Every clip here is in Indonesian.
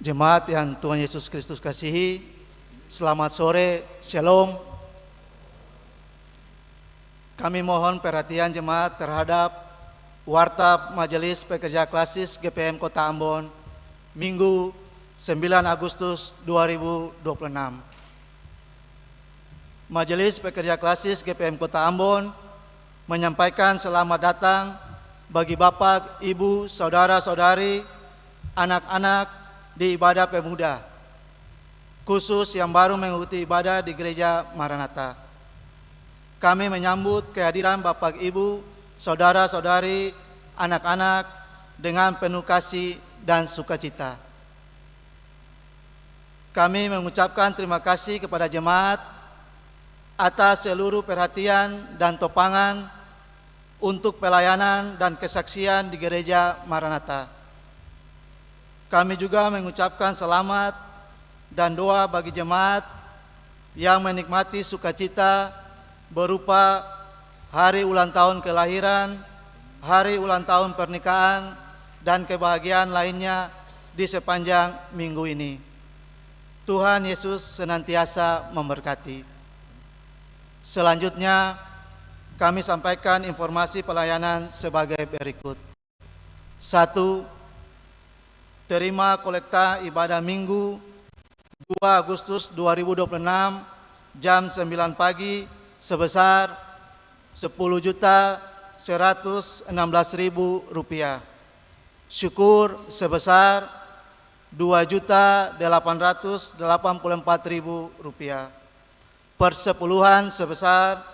Jemaat yang Tuhan Yesus Kristus kasihi, selamat sore, shalom. Kami mohon perhatian jemaat terhadap warta Majelis Pekerja Klasis GPM Kota Ambon, Minggu 9 Agustus 2026. Majelis Pekerja Klasis GPM Kota Ambon menyampaikan selamat datang bagi Bapak, Ibu, Saudara-saudari, anak-anak di ibadah pemuda, khusus yang baru mengikuti ibadah di Gereja Maranatha. Kami menyambut kehadiran Bapak, Ibu, Saudara-saudari, anak-anak dengan penuh kasih dan sukacita. Kami mengucapkan terima kasih kepada jemaat atas seluruh perhatian dan topangan untuk pelayanan dan kesaksian di Gereja Maranatha. Kami juga mengucapkan selamat dan doa bagi jemaat yang menikmati sukacita berupa hari ulang tahun kelahiran, hari ulang tahun pernikahan, dan kebahagiaan lainnya di sepanjang minggu ini. Tuhan Yesus senantiasa memberkati. Selanjutnya, kami sampaikan informasi pelayanan sebagai berikut. 1. Terima kolekta ibadah Minggu 2 Agustus 2026 jam 9 pagi sebesar Rp10.116.000. Syukur sebesar Rp2.884.000. Persepuluhan sebesar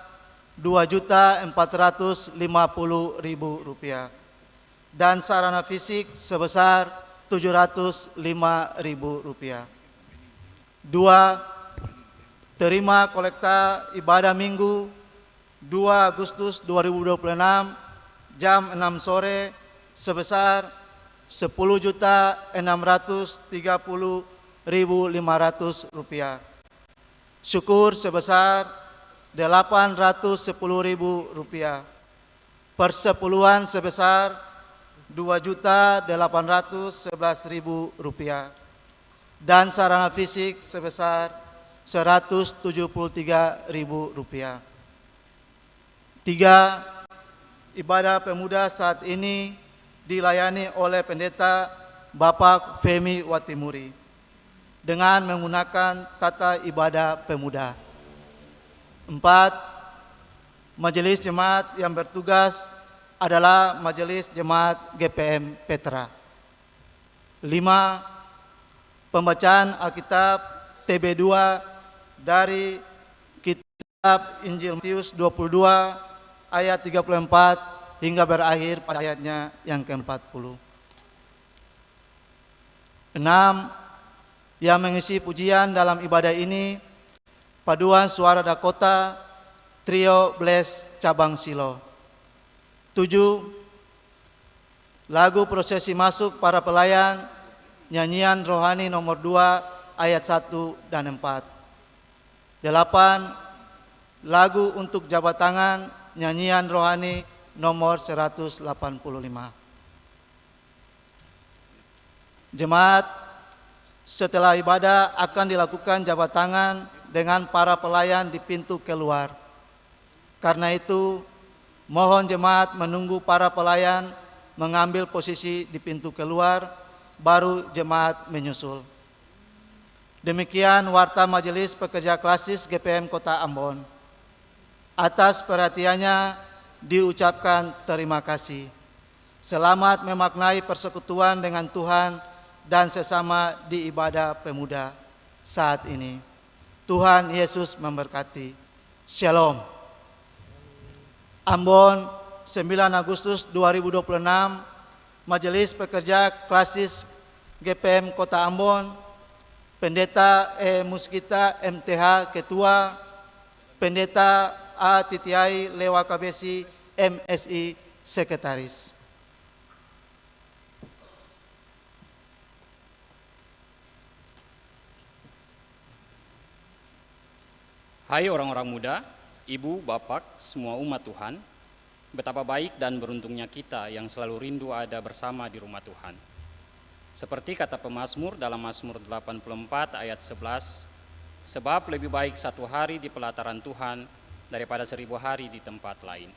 Rp2.450.000. Dan sarana fisik sebesar Rp705.000. 2. Terima kolekta ibadah Minggu 2 Agustus 2026 jam 6 sore sebesar Rp10.630.500. Syukur sebesar Rp810.000. Persepuluhan sebesar Rp2.811.000. Dan sarana fisik sebesar Rp173.000. 3. Ibadah pemuda saat ini dilayani oleh Pendeta Bapak Femi Watimuri dengan menggunakan tata ibadah pemuda. 4. Majelis jemaat yang bertugas adalah Majelis Jemaat GPM Petra. 5. Pembacaan Alkitab TB2 dari Kitab Injil Matius 22 ayat 34 hingga berakhir pada ayatnya yang ke-40. 6. Yang mengisi pujian dalam ibadah ini Paduan Suara Dakota Trio Bless Cabang Silo. 7. Lagu prosesi masuk para pelayan nyanyian rohani nomor 2 ayat 1 dan 4. 8. Lagu untuk jabat tangan nyanyian rohani nomor 185. Jemaat, setelah ibadah akan dilakukan jabat tangan dengan para pelayan di pintu keluar. Karena itu, mohon jemaat menunggu para pelayan mengambil posisi di pintu keluar, baru jemaat menyusul. Demikian warta Majelis Pekerja Klasis GPM Kota Ambon. Atas perhatiannya diucapkan terima kasih. Selamat memaknai persekutuan dengan Tuhan dan sesama di ibadah pemuda saat ini. Tuhan Yesus memberkati. Shalom. Ambon, 9 Agustus 2026, Majelis Pekerja Klasis GPM Kota Ambon, Pendeta E. Muskita MTH Ketua, Pendeta A. Titiai Lewa Kabesi MSI Sekretaris. Hai orang-orang muda, ibu, bapak, semua umat Tuhan, betapa baik dan beruntungnya kita yang selalu rindu ada bersama di rumah Tuhan. Seperti kata pemazmur dalam Mazmur 84 ayat 11, sebab lebih baik 1 hari di pelataran Tuhan daripada 1000 hari di tempat lain.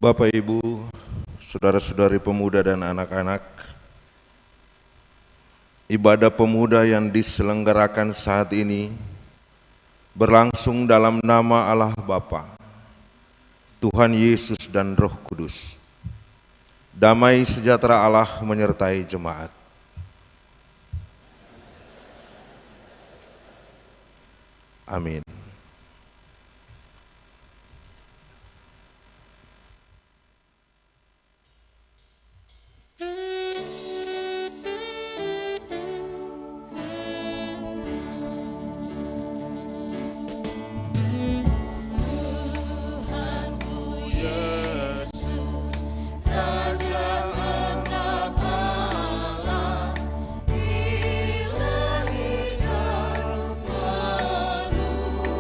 Bapak, Ibu, saudara-saudari pemuda dan anak-anak, ibadah pemuda yang diselenggarakan saat ini berlangsung dalam nama Allah Bapa, Tuhan Yesus dan Roh Kudus. Damai sejahtera Allah menyertai jemaat. Amin. Ilahi dan penuh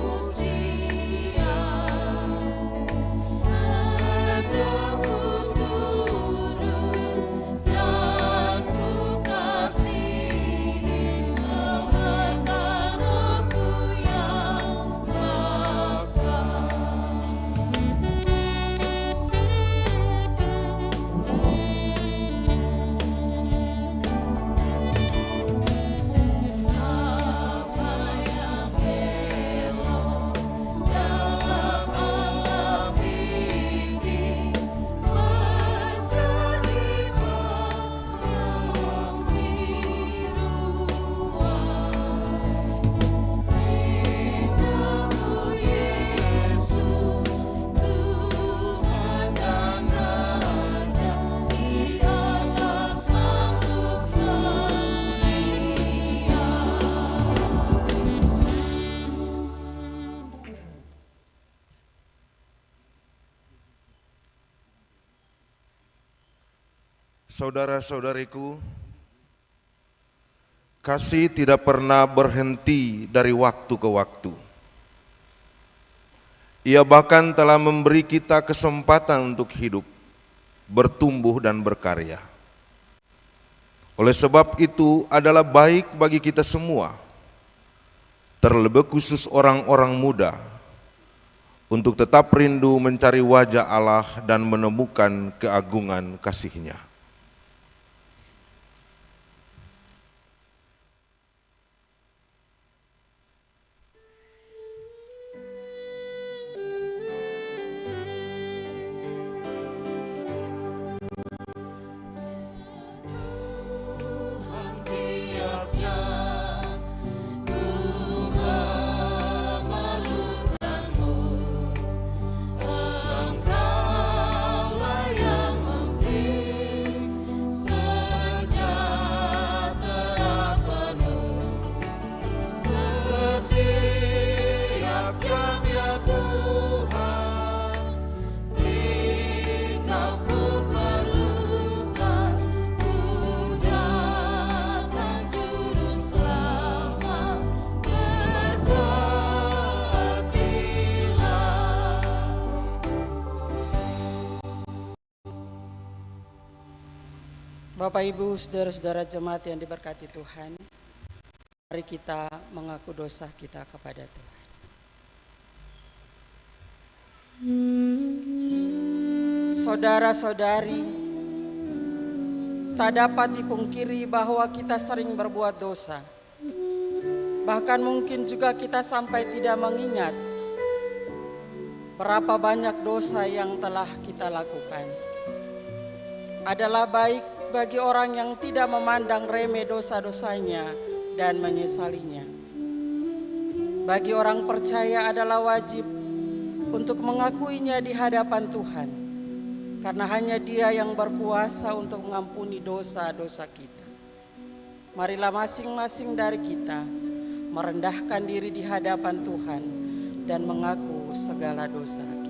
Saudara-saudariku, kasih tidak pernah berhenti dari waktu ke waktu. Ia bahkan telah memberi kita kesempatan untuk hidup, bertumbuh dan berkarya. Oleh sebab itu adalah baik bagi kita semua, terlebih khusus orang-orang muda, untuk tetap rindu mencari wajah Allah dan menemukan keagungan kasih-Nya. Bapak Ibu, saudara-saudara jemaat yang diberkati Tuhan, mari kita mengaku dosa kita kepada Tuhan. Saudara-saudari, tak dapat dipungkiri bahwa kita sering berbuat dosa. Bahkan mungkin juga kita sampai tidak mengingat berapa banyak dosa yang telah kita lakukan. Adalah baik bagi orang yang tidak memandang remeh dosa-dosanya dan menyesalinya. Bagi orang percaya adalah wajib untuk mengakuinya di hadapan Tuhan, karena hanya Dia yang berkuasa untuk mengampuni dosa-dosa kita. Marilah masing-masing dari kita merendahkan diri di hadapan Tuhan dan mengaku segala dosa kita.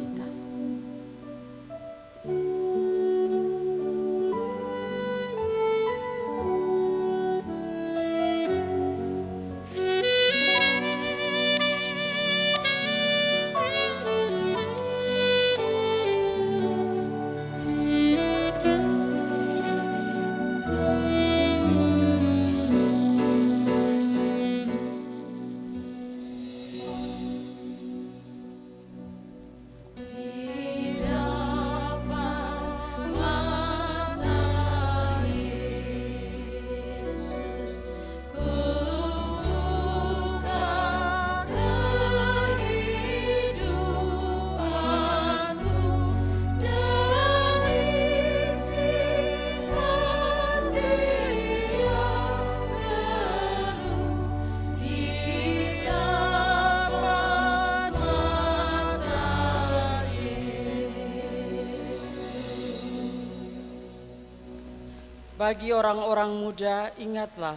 Bagi orang-orang muda, ingatlah,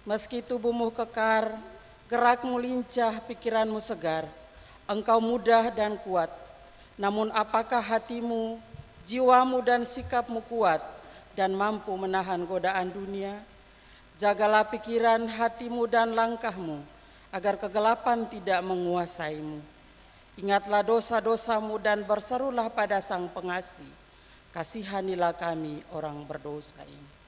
meski tubuhmu kekar, gerakmu lincah, pikiranmu segar, engkau mudah dan kuat. Namun apakah hatimu, jiwamu dan sikapmu kuat dan mampu menahan godaan dunia? Jagalah pikiran, hatimu dan langkahmu, agar kegelapan tidak menguasaimu. Ingatlah dosa-dosamu dan berserulah pada Sang Pengasih. Kasihanilah kami orang berdosa ini.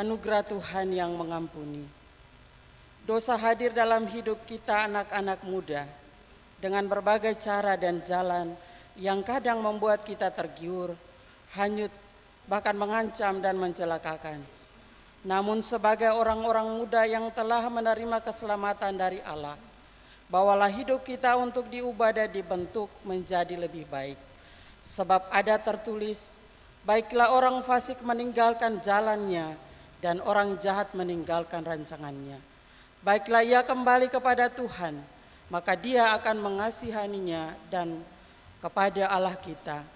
Anugerah Tuhan yang mengampuni. Dosa hadir dalam hidup kita anak-anak muda dengan berbagai cara dan jalan yang kadang membuat kita tergiur, hanyut, bahkan mengancam dan mencelakakan. Namun sebagai orang-orang muda yang telah menerima keselamatan dari Allah, bawalah hidup kita untuk diubah dan dibentuk menjadi lebih baik. Sebab ada tertulis, baiklah orang fasik meninggalkan jalannya dan orang jahat meninggalkan rancangannya. Baiklah ia kembali kepada Tuhan, maka dia akan mengasihaninya dan kepada Allah kita,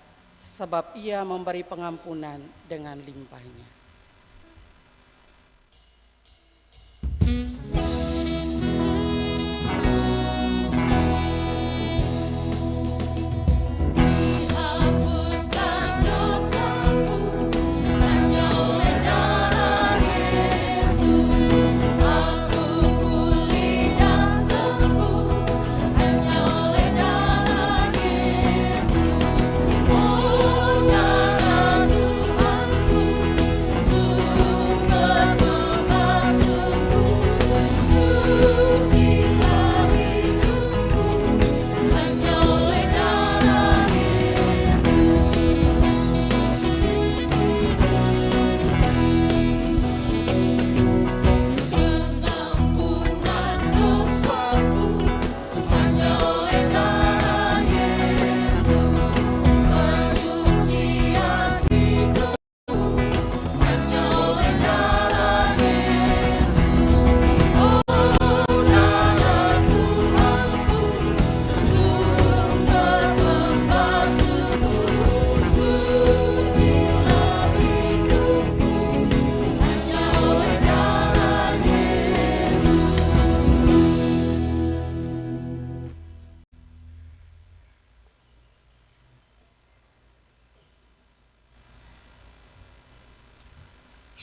sebab ia memberi pengampunan dengan limpahnya.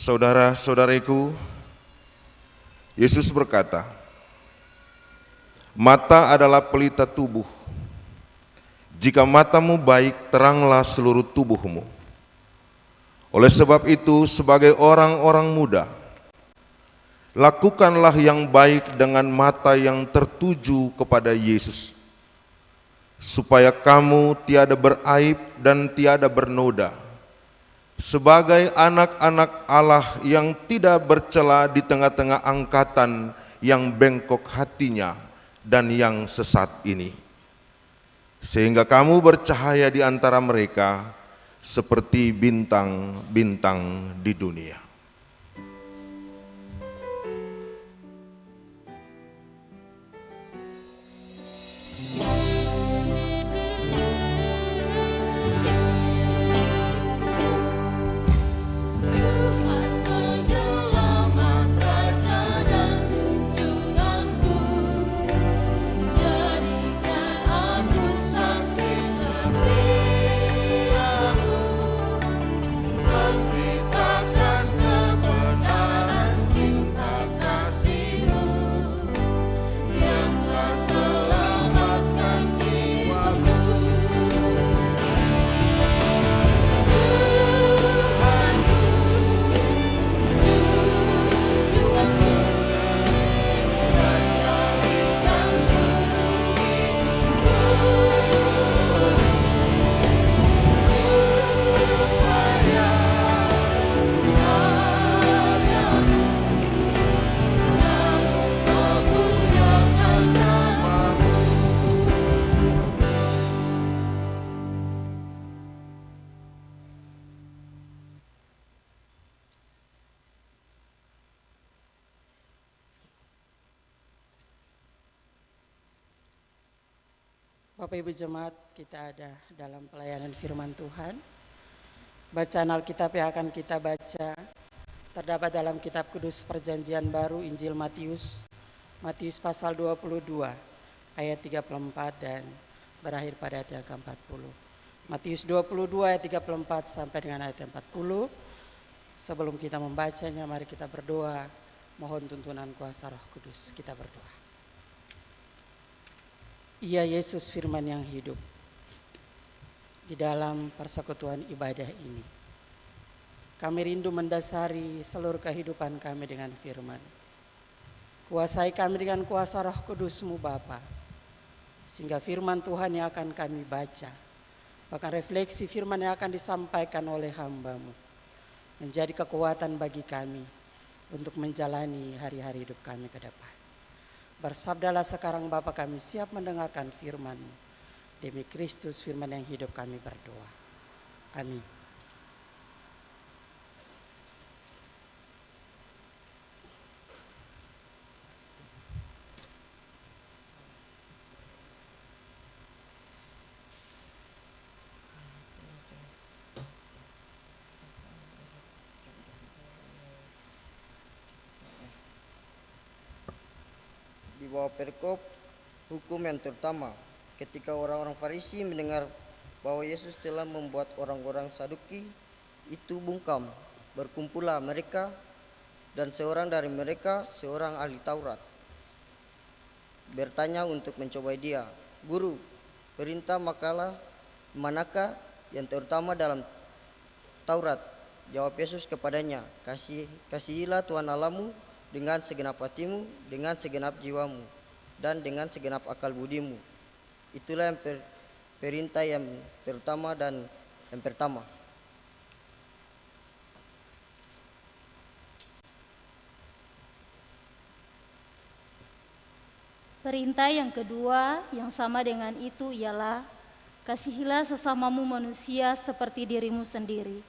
Saudara-saudariku, Yesus berkata, mata adalah pelita tubuh. Jika matamu baik, teranglah seluruh tubuhmu. Oleh sebab itu, sebagai orang-orang muda, lakukanlah yang baik dengan mata yang tertuju kepada Yesus, supaya kamu tiada beraib dan tiada bernoda, sebagai anak-anak Allah yang tidak bercela di tengah-tengah angkatan yang bengkok hatinya dan yang sesat ini. Sehingga kamu bercahaya di antara mereka seperti bintang-bintang di dunia. Bapak Ibu Jemaat, kita ada dalam pelayanan firman Tuhan. Bacaan Alkitab yang akan kita baca terdapat dalam kitab Kudus Perjanjian Baru Injil Matius pasal 22 ayat 34 dan berakhir pada ayat yang ke-40. Matius 22 ayat 34 sampai dengan ayat yang 40. Sebelum kita membacanya, mari kita berdoa, mohon tuntunan kuasa Roh Kudus. Kita berdoa. Ya Yesus firman yang hidup, di dalam persekutuan ibadah ini, kami rindu mendasari seluruh kehidupan kami dengan firman. Kuasai kami dengan kuasa Roh Kudus-Mu Bapa, sehingga firman Tuhan yang akan kami baca Bahkan refleksi firman yang akan disampaikan oleh hamba-Mu menjadi kekuatan bagi kami untuk menjalani hari-hari hidup kami ke depan. Bersabdalah sekarang Bapa, kami siap mendengarkan firman-Mu. Demi Kristus firman yang hidup kami berdoa. Amin. Di bawah perikop hukum yang terutama, ketika orang-orang Farisi mendengar bahwa Yesus telah membuat orang-orang Saduki itu bungkam, berkumpullah mereka, dan seorang dari mereka, seorang ahli Taurat, bertanya untuk mencobai dia, "Guru, perintah manakah yang terutama dalam Taurat?" Jawab Yesus kepadanya, "Kasihilah Tuhan Allahmu dengan segenap hatimu, dengan segenap jiwamu, dan dengan segenap akal budimu. Itulah yang perintah yang terutama dan yang pertama." Perintah yang kedua yang sama dengan itu ialah, kasihilah sesamamu manusia seperti dirimu sendiri.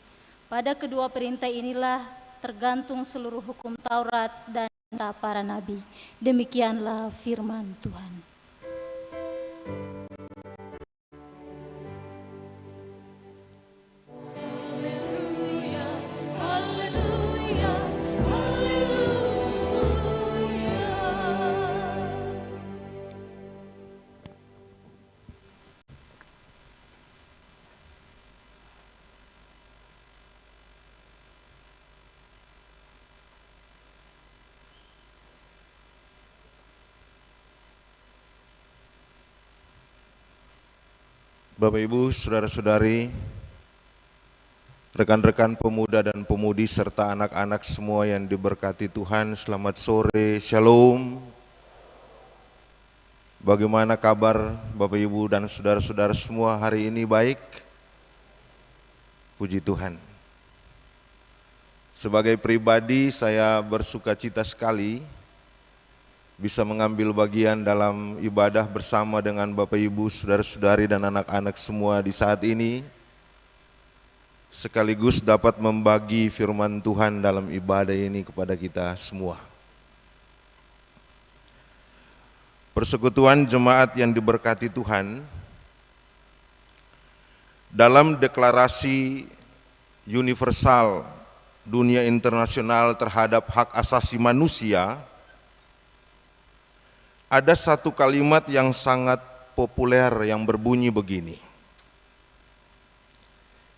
Pada kedua perintah inilah tergantung seluruh hukum Taurat dan para nabi. Demikianlah firman Tuhan. Haleluya, haleluya, haleluya. Bapak Ibu, saudara-saudari, rekan-rekan pemuda dan pemudi serta anak-anak semua yang diberkati Tuhan, selamat sore, shalom. Bagaimana kabar Bapak Ibu dan saudara-saudara semua hari ini? Baik? Puji Tuhan. Sebagai pribadi saya bersuka cita sekali bisa mengambil bagian dalam ibadah bersama dengan Bapak Ibu, saudara-saudari dan anak-anak semua di saat ini, sekaligus dapat membagi firman Tuhan dalam ibadah ini kepada kita semua. Persekutuan jemaat yang diberkati Tuhan, dalam deklarasi universal dunia internasional terhadap hak asasi manusia, ada satu kalimat yang sangat populer yang berbunyi begini: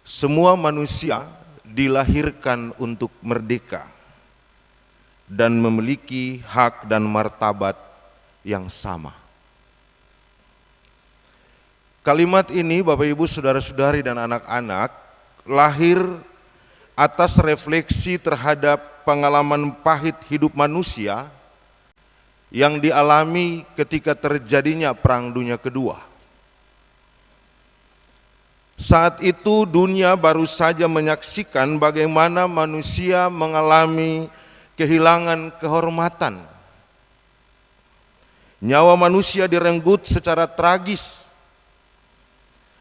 semua manusia dilahirkan untuk merdeka dan memiliki hak dan martabat yang sama. Kalimat ini Bapak Ibu, saudara-saudari dan anak-anak lahir atas refleksi terhadap pengalaman pahit hidup manusia yang dialami ketika terjadinya Perang Dunia Kedua. Saat itu dunia baru saja menyaksikan bagaimana manusia mengalami kehilangan kehormatan. Nyawa manusia direnggut secara tragis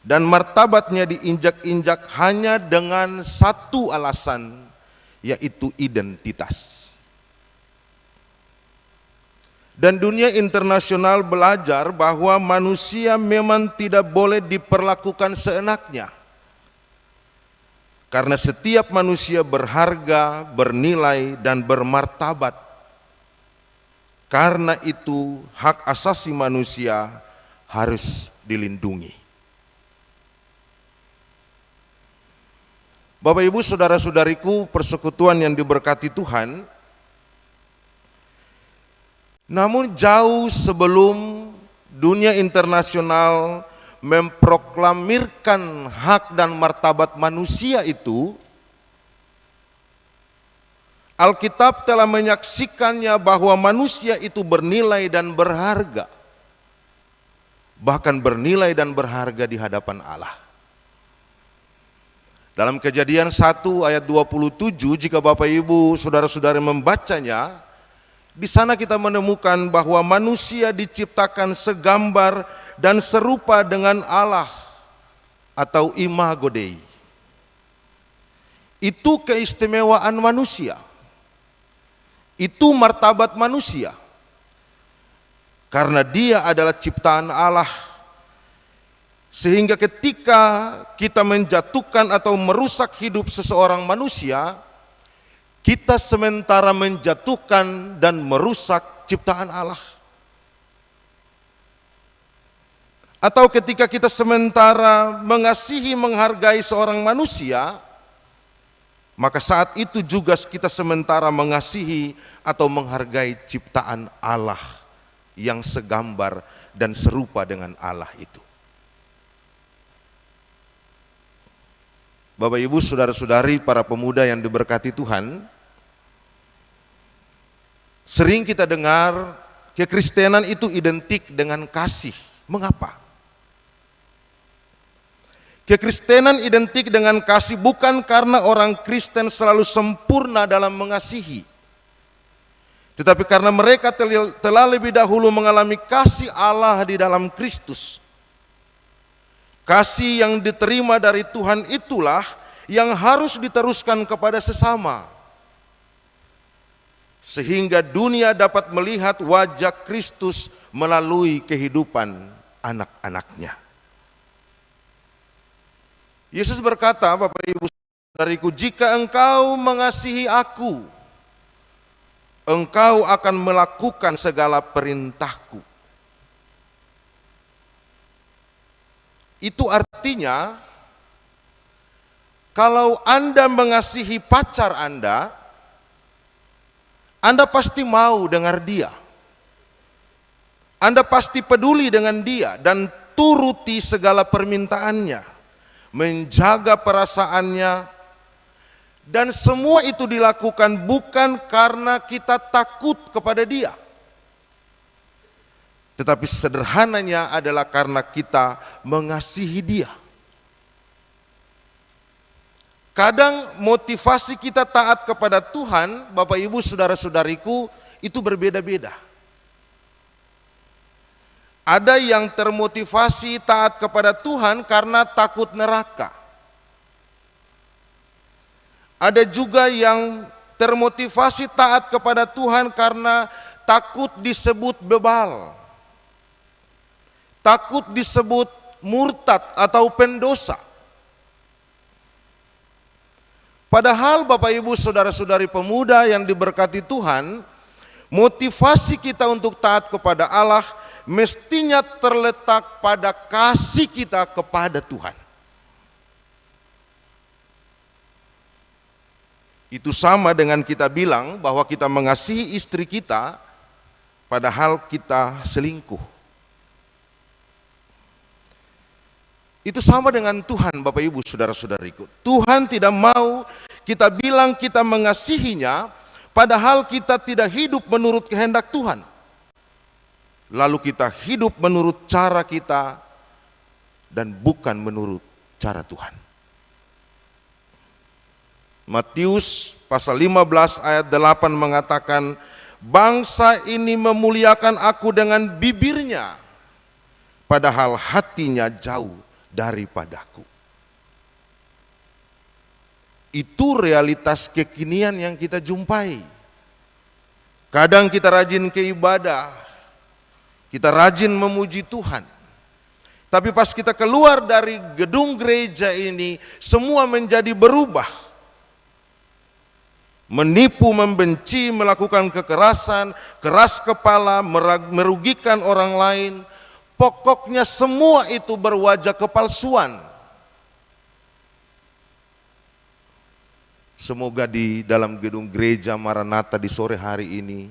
dan martabatnya diinjak-injak hanya dengan satu alasan, yaitu identitas. Dan dunia internasional belajar bahwa manusia memang tidak boleh diperlakukan seenaknya. Karena setiap manusia berharga, bernilai, dan bermartabat. Karena itu hak asasi manusia harus dilindungi. Bapak Ibu, saudara-saudariku, persekutuan yang diberkati Tuhan, namun jauh sebelum dunia internasional memproklamirkan hak dan martabat manusia itu, Alkitab telah menyaksikannya bahwa manusia itu bernilai dan berharga, bahkan bernilai dan berharga di hadapan Allah. Dalam Kejadian 1 ayat 27, jika Bapak Ibu saudara-saudara membacanya, di sana kita menemukan bahwa manusia diciptakan segambar dan serupa dengan Allah atau imago Dei. Itu keistimewaan manusia. Itu martabat manusia. Karena dia adalah ciptaan Allah. Sehingga ketika kita menjatuhkan atau merusak hidup seseorang manusia, kita sementara menjatuhkan dan merusak ciptaan Allah. Atau ketika kita sementara mengasihi, menghargai seorang manusia, maka saat itu juga kita sementara mengasihi atau menghargai ciptaan Allah yang segambar dan serupa dengan Allah itu. Bapak Ibu saudara-saudari para pemuda yang diberkati Tuhan, sering kita dengar kekristenan itu identik dengan kasih. Mengapa? Kekristenan identik dengan kasih bukan karena orang Kristen selalu sempurna dalam mengasihi, tetapi karena mereka telah lebih dahulu mengalami kasih Allah di dalam Kristus. Kasih yang diterima dari Tuhan itulah yang harus diteruskan kepada sesama, sehingga dunia dapat melihat wajah Kristus melalui kehidupan anak-anaknya. Yesus berkata, Bapak Ibu saudariku, jika engkau mengasihi aku, engkau akan melakukan segala perintahku. Itu artinya, kalau Anda mengasihi pacar Anda pasti mau dengar dia. Anda pasti peduli dengan dia dan turuti segala permintaannya, menjaga perasaannya, dan semua itu dilakukan bukan karena kita takut kepada dia, tetapi sederhananya adalah karena kita mengasihi dia. Kadang motivasi kita taat kepada Tuhan, Bapak Ibu saudara-saudariku, itu berbeda-beda. Ada yang termotivasi taat kepada Tuhan karena takut neraka. Ada juga yang termotivasi taat kepada Tuhan karena takut disebut bebal, takut disebut murtad atau pendosa. Padahal Bapak Ibu saudara-saudari pemuda yang diberkati Tuhan, motivasi kita untuk taat kepada Allah mestinya terletak pada kasih kita kepada Tuhan. Itu sama dengan kita bilang bahwa kita mengasihi istri kita, padahal kita selingkuh. Itu sama dengan Tuhan, Bapak Ibu saudara-saudariku. Tuhan tidak mau kita bilang kita mengasihinya, padahal kita tidak hidup menurut kehendak Tuhan. Lalu kita hidup menurut cara kita dan bukan menurut cara Tuhan. Matius pasal 15 ayat 8 mengatakan, bangsa ini memuliakan aku dengan bibirnya, padahal hatinya jauh daripadaku. Itu realitas kekinian yang kita jumpai. Kadang kita rajin ke ibadah, kita rajin memuji Tuhan, tapi pas kita keluar dari gedung gereja ini, semua menjadi berubah. Menipu, membenci, melakukan kekerasan, keras kepala, merugikan orang lain. Pokoknya semua itu berwajah kepalsuan. Semoga di dalam gedung gereja Maranatha di sore hari ini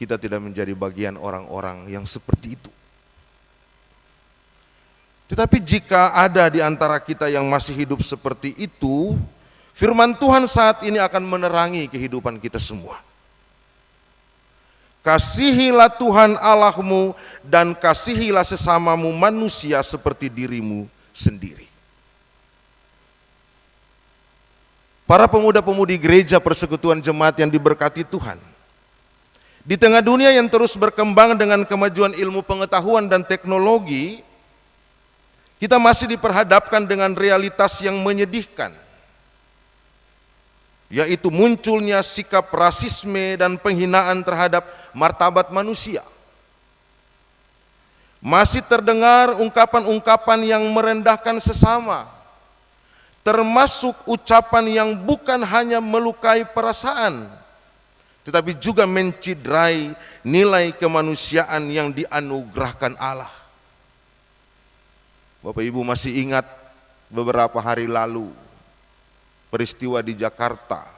kita tidak menjadi bagian orang-orang yang seperti itu. Tetapi jika ada di antara kita yang masih hidup seperti itu, firman Tuhan saat ini akan menerangi kehidupan kita semua. Kasihilah Tuhan Allahmu dan kasihilah sesamamu manusia seperti dirimu sendiri. para pemuda-pemudi gereja persekutuan jemaat yang diberkati Tuhan. Di tengah dunia yang terus berkembang dengan kemajuan ilmu pengetahuan dan teknologi, kita masih diperhadapkan dengan realitas yang menyedihkan, yaitu munculnya sikap rasisme dan penghinaan terhadap martabat manusia. Masih terdengar ungkapan-ungkapan yang merendahkan sesama, termasuk ucapan yang bukan hanya melukai perasaan, tetapi juga mencidrai nilai kemanusiaan yang dianugerahkan Allah. Bapak Ibu masih ingat beberapa hari lalu peristiwa di Jakarta,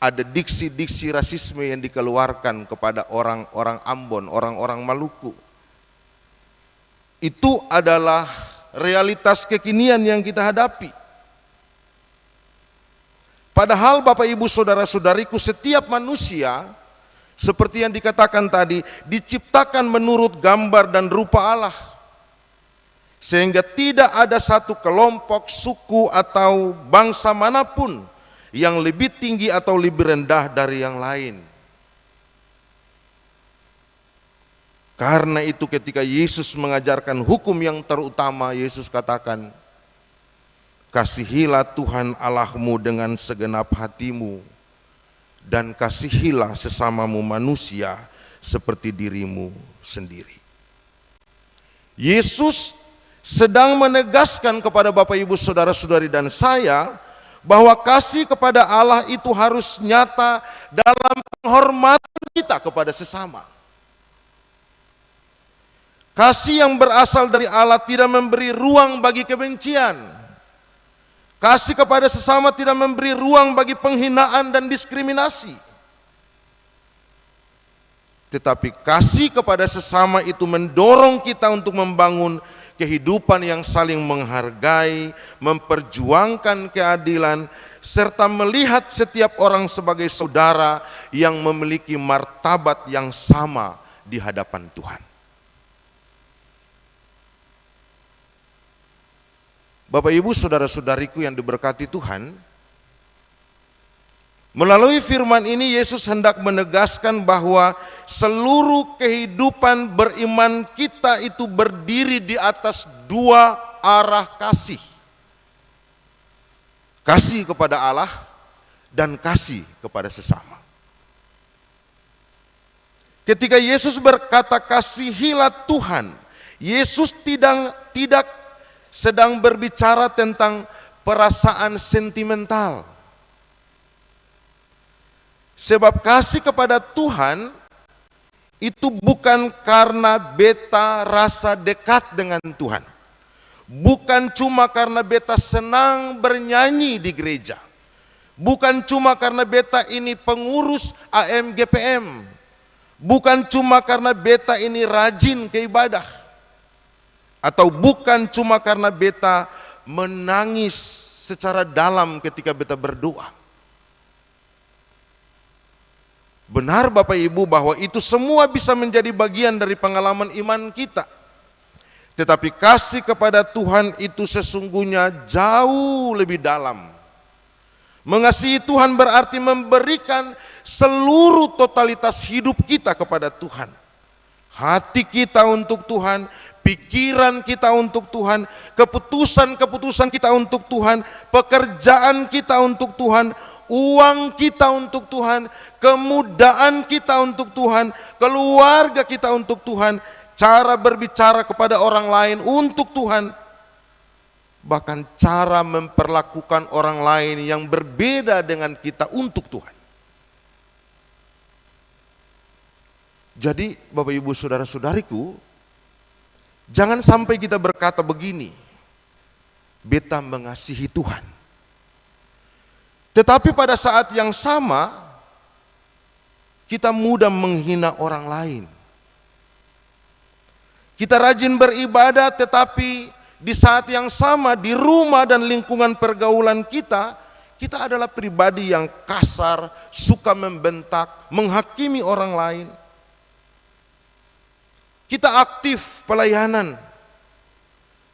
ada diksi-diksi rasisme yang dikeluarkan kepada orang-orang Ambon, orang-orang Maluku. Itu adalah realitas kekinian yang kita hadapi. Padahal Bapak Ibu saudara-saudariku, setiap manusia seperti yang dikatakan tadi diciptakan menurut gambar dan rupa Allah. Sehingga tidak ada satu kelompok, suku atau bangsa manapun yang lebih tinggi atau lebih rendah dari yang lain. Karena itu ketika Yesus mengajarkan hukum yang terutama, Yesus katakan, kasihilah Tuhan Allahmu dengan segenap hatimu, dan kasihilah sesamamu manusia seperti dirimu sendiri. Yesus sedang menegaskan kepada Bapak Ibu saudara-saudari dan saya bahwa kasih kepada Allah itu harus nyata dalam penghormatan kita kepada sesama. Kasih yang berasal dari Allah tidak memberi ruang bagi kebencian. Kasih kepada sesama tidak memberi ruang bagi penghinaan dan diskriminasi. Tetapi kasih kepada sesama itu mendorong kita untuk membangun kehidupan yang saling menghargai, memperjuangkan keadilan, serta melihat setiap orang sebagai saudara yang memiliki martabat yang sama di hadapan Tuhan. Bapak Ibu saudara-saudariku yang diberkati Tuhan, melalui firman ini Yesus hendak menegaskan bahwa seluruh kehidupan beriman kita itu berdiri di atas dua arah kasih. Kasih kepada Allah dan kasih kepada sesama. Ketika Yesus berkata kasihilah Tuhan, Yesus tidak sedang berbicara tentang perasaan sentimental. Sebab kasih kepada Tuhan itu bukan karena beta rasa dekat dengan Tuhan. Bukan cuma karena beta senang bernyanyi di gereja. Bukan cuma karena beta ini pengurus AMGPM. Bukan cuma karena beta ini rajin ke ibadah. Atau bukan cuma karena beta menangis secara dalam ketika beta berdoa. Benar Bapak Ibu bahwa itu semua bisa menjadi bagian dari pengalaman iman kita. Tetapi kasih kepada Tuhan itu sesungguhnya jauh lebih dalam. Mengasihi Tuhan berarti memberikan seluruh totalitas hidup kita kepada Tuhan. Hati kita untuk Tuhan, pikiran kita untuk Tuhan, keputusan-keputusan kita untuk Tuhan, pekerjaan kita untuk Tuhan, uang kita untuk Tuhan, kemudahan kita untuk Tuhan, keluarga kita untuk Tuhan, cara berbicara kepada orang lain untuk Tuhan, bahkan cara memperlakukan orang lain yang berbeda dengan kita untuk Tuhan. Jadi Bapak Ibu saudara-saudariku, jangan sampai kita berkata begini, beta mengasihi Tuhan. Tetapi pada saat yang sama, kita mudah menghina orang lain. Kita rajin beribadah, tetapi di saat yang sama di rumah dan lingkungan pergaulan kita adalah pribadi yang kasar, suka membentak, menghakimi orang lain. Kita aktif pelayanan,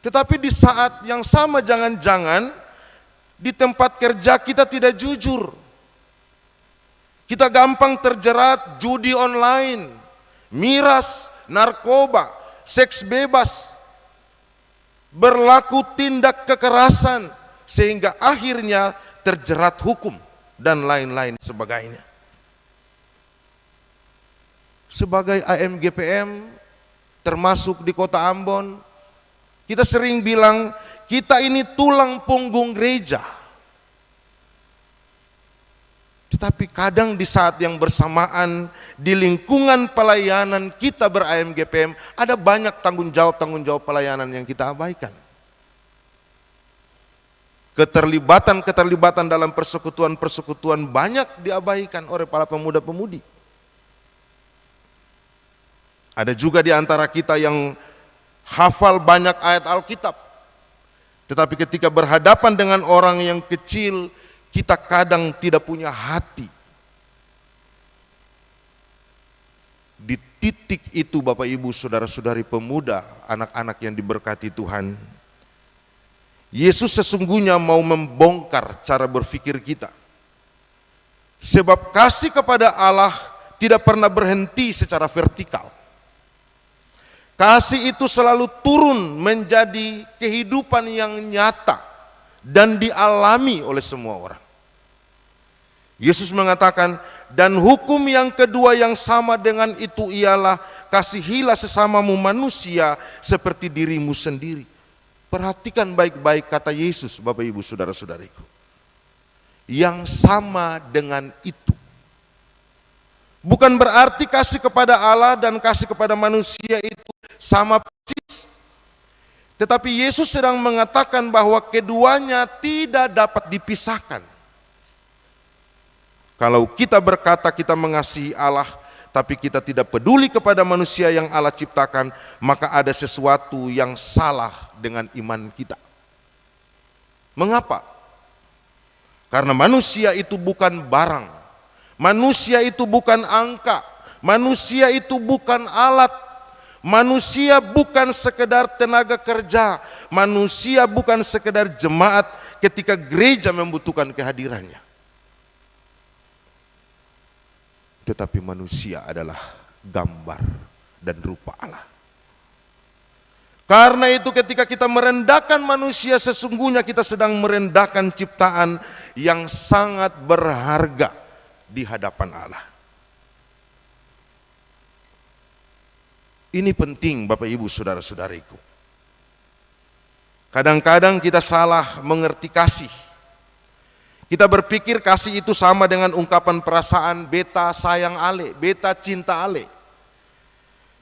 tetapi di saat yang sama jangan-jangan Di tempat kerja kita tidak jujur. Kita gampang terjerat judi online, miras, narkoba, seks bebas, berlaku tindak kekerasan, sehingga akhirnya terjerat hukum dan lain-lain sebagainya. Sebagai AMGPM, termasuk di Kota Ambon, kita sering bilang, kita ini tulang punggung gereja. Tetapi kadang di saat yang bersamaan, di lingkungan pelayanan kita ber-AMGPM, ada banyak tanggung jawab pelayanan yang kita abaikan. Keterlibatan dalam persekutuan banyak diabaikan oleh para pemuda-pemudi. Ada juga di antara kita yang hafal banyak ayat Alkitab, tetapi ketika berhadapan dengan orang yang kecil, kita kadang tidak punya hati. Di titik itu Bapak Ibu saudara-saudari pemuda, anak-anak yang diberkati Tuhan, Yesus sesungguhnya mau membongkar cara berpikir kita. Sebab kasih kepada Allah tidak pernah berhenti secara vertikal. Kasih itu selalu turun menjadi kehidupan yang nyata dan dialami oleh semua orang. Yesus mengatakan, dan hukum yang kedua yang sama dengan itu ialah kasihilah sesamamu manusia seperti dirimu sendiri. Perhatikan baik-baik kata Yesus, Bapak Ibu saudara-saudariku. Yang sama dengan itu. Bukan berarti kasih kepada Allah dan kasih kepada manusia itu sama persis. Tetapi Yesus sedang mengatakan bahwa keduanya tidak dapat dipisahkan. Kalau kita berkata kita mengasihi Allah, tapi kita tidak peduli kepada manusia yang Allah ciptakan, maka ada sesuatu yang salah dengan iman kita. Mengapa? Karena manusia itu bukan barang, manusia itu bukan angka, manusia itu bukan alat, manusia bukan sekedar tenaga kerja, manusia bukan sekedar jemaat ketika gereja membutuhkan kehadirannya. Tetapi manusia adalah gambar dan rupa Allah. Karena itu ketika kita merendahkan manusia, sesungguhnya kita sedang merendahkan ciptaan yang sangat berharga di hadapan Allah. Ini penting Bapak Ibu saudara-saudariku. Kadang-kadang kita salah mengerti kasih. Kita berpikir kasih itu sama dengan ungkapan perasaan beta sayang ale, beta cinta ale.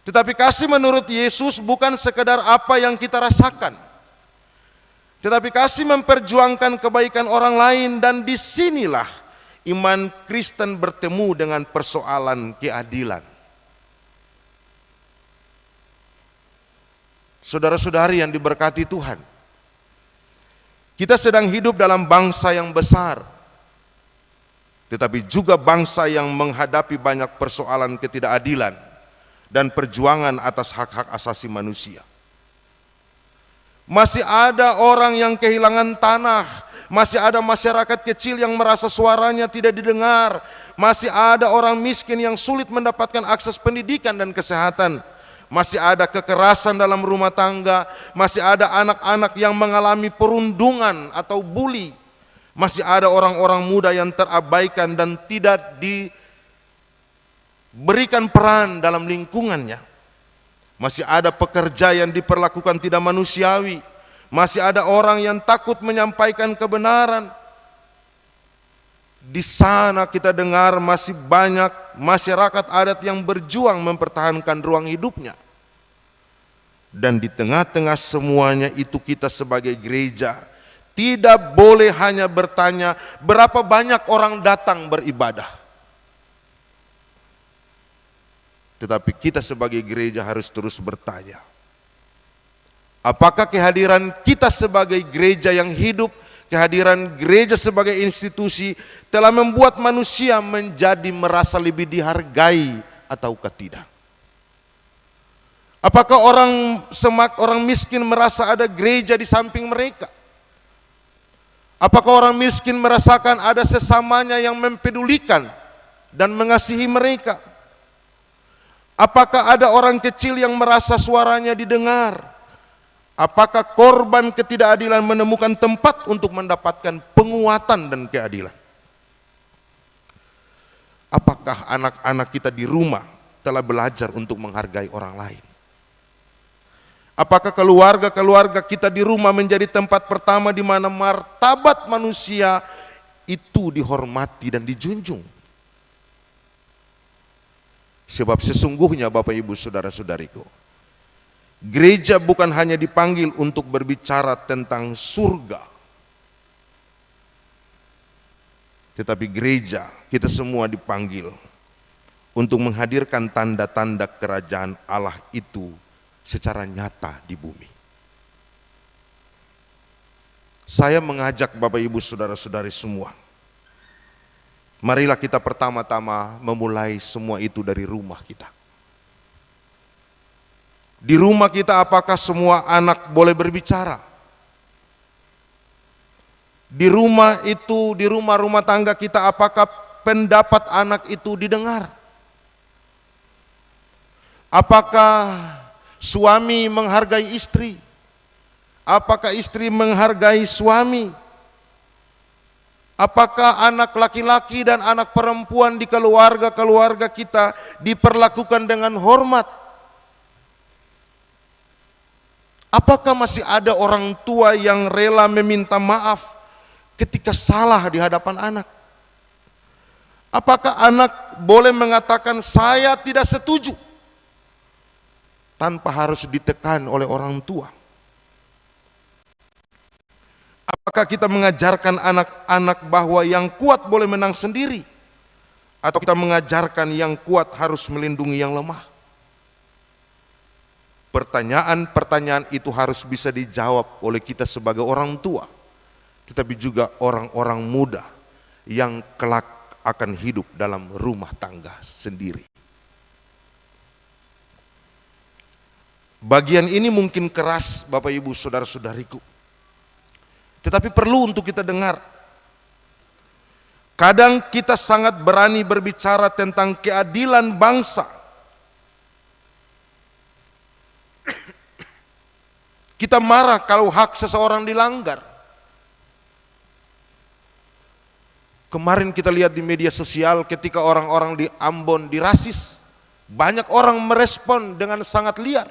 Tetapi kasih menurut Yesus bukan sekedar apa yang kita rasakan. Tetapi kasih memperjuangkan kebaikan orang lain, dan disinilah iman Kristen bertemu dengan persoalan keadilan. Saudara-saudari yang diberkati Tuhan, kita sedang hidup dalam bangsa yang besar, tetapi juga bangsa yang menghadapi banyak persoalan ketidakadilan dan perjuangan atas hak-hak asasi manusia. Masih ada orang yang kehilangan tanah, masih ada masyarakat kecil yang merasa suaranya tidak didengar, masih ada orang miskin yang sulit mendapatkan akses pendidikan dan kesehatan. Masih ada kekerasan dalam rumah tangga, masih ada anak-anak yang mengalami perundungan atau bully, masih ada orang-orang muda yang terabaikan dan tidak diberikan peran dalam lingkungannya, masih ada pekerja yang diperlakukan tidak manusiawi, masih ada orang yang takut menyampaikan kebenaran. Di sana kita dengar masih banyak masyarakat adat yang berjuang mempertahankan ruang hidupnya. Dan di tengah-tengah semuanya itu kita sebagai gereja tidak boleh hanya bertanya berapa banyak orang datang beribadah. Tetapi kita sebagai gereja harus terus bertanya, apakah kehadiran kita sebagai gereja yang hidup, kehadiran gereja sebagai institusi telah membuat manusia menjadi merasa lebih dihargai ataukah tidak? Apakah orang miskin merasa ada gereja di samping mereka? Apakah orang miskin merasakan ada sesamanya yang mempedulikan dan mengasihi mereka? Apakah ada orang kecil yang merasa suaranya didengar? Apakah korban ketidakadilan menemukan tempat untuk mendapatkan penguatan dan keadilan? Apakah anak-anak kita di rumah telah belajar untuk menghargai orang lain? Apakah keluarga-keluarga kita di rumah menjadi tempat pertama di mana martabat manusia itu dihormati dan dijunjung? Sebab sesungguhnya Bapak Ibu Saudara-saudariku, gereja bukan hanya dipanggil untuk berbicara tentang surga, tetapi gereja kita semua dipanggil untuk menghadirkan tanda-tanda kerajaan Allah itu secara nyata di bumi. Saya mengajak Bapak Ibu Saudara-saudari semua, marilah kita pertama-tama memulai semua itu dari rumah kita. Di rumah kita apakah semua anak boleh berbicara? Di rumah itu, di rumah-rumah tangga kita apakah pendapat anak itu didengar? Apakah suami menghargai istri? Apakah istri menghargai suami? Apakah anak laki-laki dan anak perempuan di keluarga-keluarga kita diperlakukan dengan hormat? Apakah masih ada orang tua yang rela meminta maaf ketika salah di hadapan anak? Apakah anak boleh mengatakan saya tidak setuju tanpa harus ditekan oleh orang tua? Apakah kita mengajarkan anak-anak bahwa yang kuat boleh menang sendiri? Atau kita mengajarkan yang kuat harus melindungi yang lemah? Pertanyaan-pertanyaan itu harus bisa dijawab oleh kita sebagai orang tua, tetapi juga orang-orang muda yang kelak akan hidup dalam rumah tangga sendiri. Bagian ini mungkin keras Bapak Ibu Saudara-saudariku, tetapi perlu untuk kita dengar. Kadang kita sangat berani berbicara tentang keadilan bangsa. Kita marah kalau hak seseorang dilanggar. Kemarin kita lihat di media sosial ketika orang-orang di Ambon dirasis, banyak orang merespon dengan sangat liar.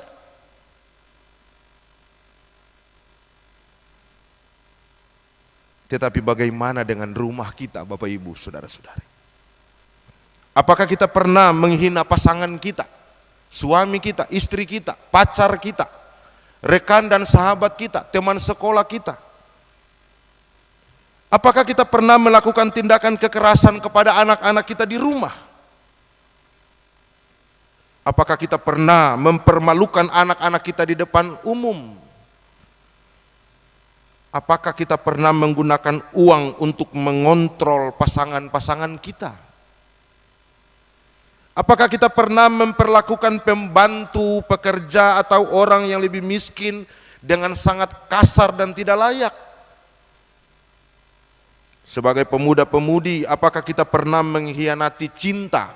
Tetapi bagaimana dengan rumah kita, Bapak Ibu Saudara-saudari? Apakah kita pernah menghina pasangan kita, suami kita, istri kita, pacar kita, rekan dan sahabat kita, teman sekolah kita? Apakah kita pernah melakukan tindakan kekerasan kepada anak-anak kita di rumah? Apakah kita pernah mempermalukan anak-anak kita di depan umum? Apakah kita pernah menggunakan uang untuk mengontrol pasangan-pasangan kita? Apakah kita pernah memperlakukan pembantu, pekerja, atau orang yang lebih miskin dengan sangat kasar dan tidak layak? Sebagai pemuda-pemudi, apakah kita pernah mengkhianati cinta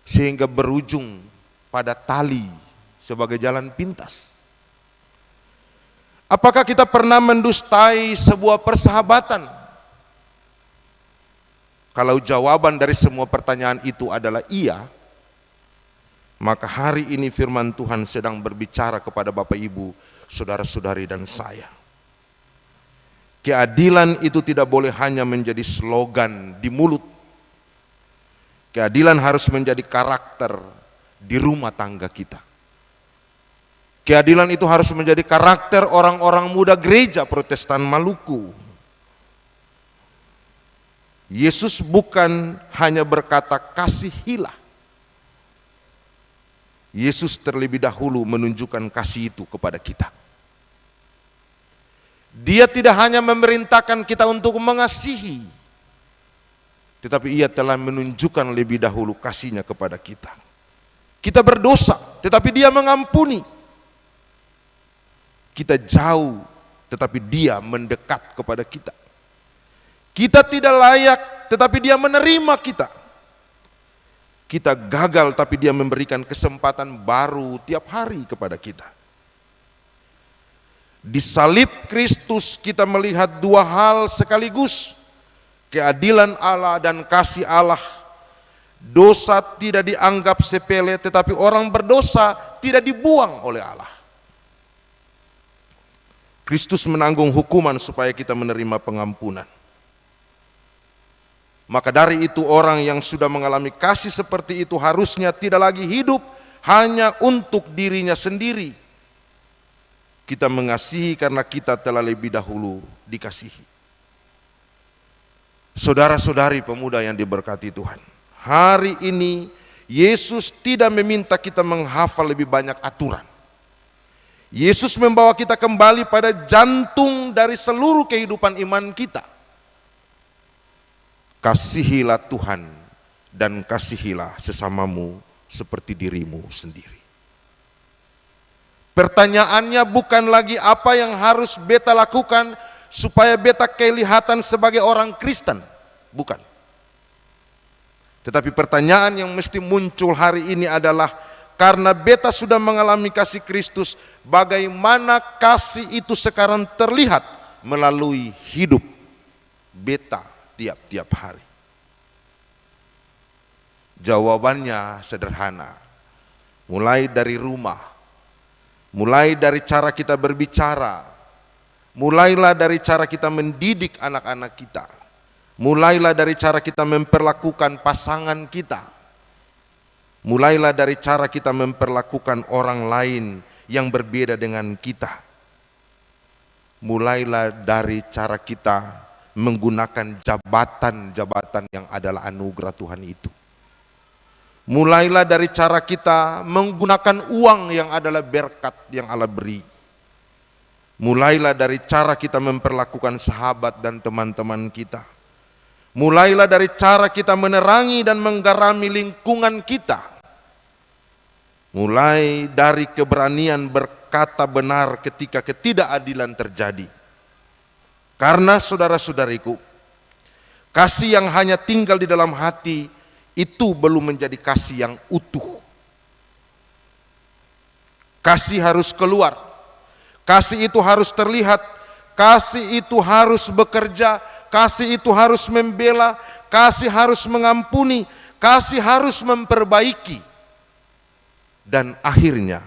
sehingga berujung pada tali sebagai jalan pintas? Apakah kita pernah mendustai sebuah persahabatan? Kalau jawaban dari semua pertanyaan itu adalah iya, maka hari ini firman Tuhan sedang berbicara kepada Bapak Ibu, saudara-saudari dan saya. Keadilan itu tidak boleh hanya menjadi slogan di mulut. Keadilan harus menjadi karakter di rumah tangga kita. Keadilan itu harus menjadi karakter orang-orang muda gereja Protestan Maluku. Yesus bukan hanya berkata kasihilah. Yesus terlebih dahulu menunjukkan kasih itu kepada kita. Dia tidak hanya memerintahkan kita untuk mengasihi, tetapi ia telah menunjukkan lebih dahulu kasihnya kepada kita. Kita berdosa, tetapi dia mengampuni. Kita jauh, tetapi dia mendekat kepada kita. Kita tidak layak, tetapi Dia menerima kita. Kita gagal, tapi Dia memberikan kesempatan baru tiap hari kepada kita. Di salib Kristus kita melihat dua hal sekaligus, keadilan Allah dan kasih Allah. Dosa tidak dianggap sepele, tetapi orang berdosa tidak dibuang oleh Allah. Kristus menanggung hukuman supaya kita menerima pengampunan. Maka dari itu orang yang sudah mengalami kasih seperti itu harusnya tidak lagi hidup hanya untuk dirinya sendiri. Kita mengasihi karena kita telah lebih dahulu dikasihi. Saudara-saudari pemuda yang diberkati Tuhan, hari ini Yesus tidak meminta kita menghafal lebih banyak aturan. Yesus membawa kita kembali pada jantung dari seluruh kehidupan iman kita. Kasihilah Tuhan dan kasihilah sesamamu seperti dirimu sendiri. Pertanyaannya bukan lagi apa yang harus beta lakukan supaya beta kelihatan sebagai orang Kristen. Bukan. Tetapi pertanyaan yang mesti muncul hari ini adalah, karena beta sudah mengalami kasih Kristus, bagaimana kasih itu sekarang terlihat melalui hidup beta tiap-tiap hari? Jawabannya sederhana. Mulai dari rumah, mulai dari cara kita berbicara, mulailah dari cara kita mendidik anak-anak kita, mulailah dari cara kita memperlakukan pasangan kita, mulailah dari cara kita memperlakukan orang lain yang berbeda dengan kita, mulailah dari cara kita menggunakan jabatan-jabatan yang adalah anugerah Tuhan itu. Mulailah dari cara kita menggunakan uang yang adalah berkat yang Allah beri. Mulailah dari cara kita memperlakukan sahabat dan teman-teman kita. Mulailah dari cara kita menerangi dan menggarami lingkungan kita. Mulai dari keberanian berkata benar ketika ketidakadilan terjadi. Karena saudara-saudariku, kasih yang hanya tinggal di dalam hati itu belum menjadi kasih yang utuh. Kasih harus keluar. Kasih itu harus terlihat. Kasih itu harus bekerja. Kasih itu harus membela. Kasih harus mengampuni. Kasih harus memperbaiki. Dan akhirnya,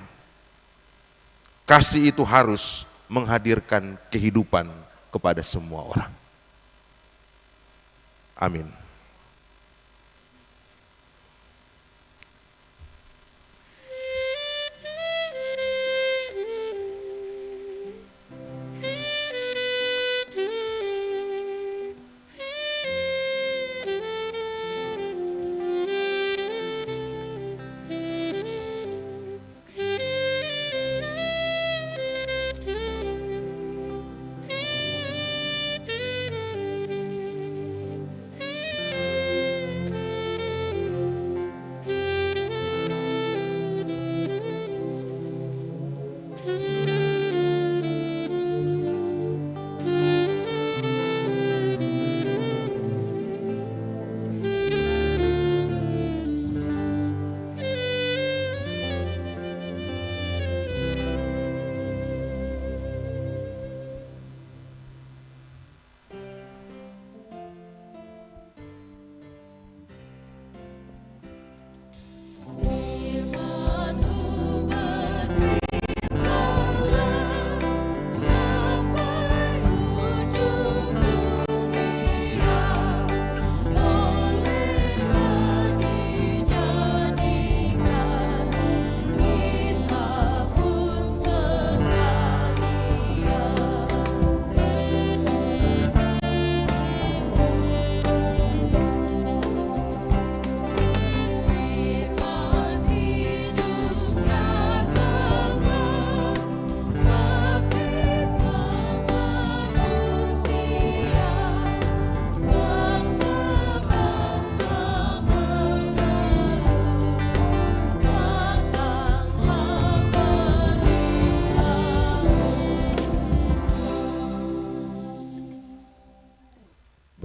kasih itu harus menghadirkan kehidupan kepada semua orang. Amin.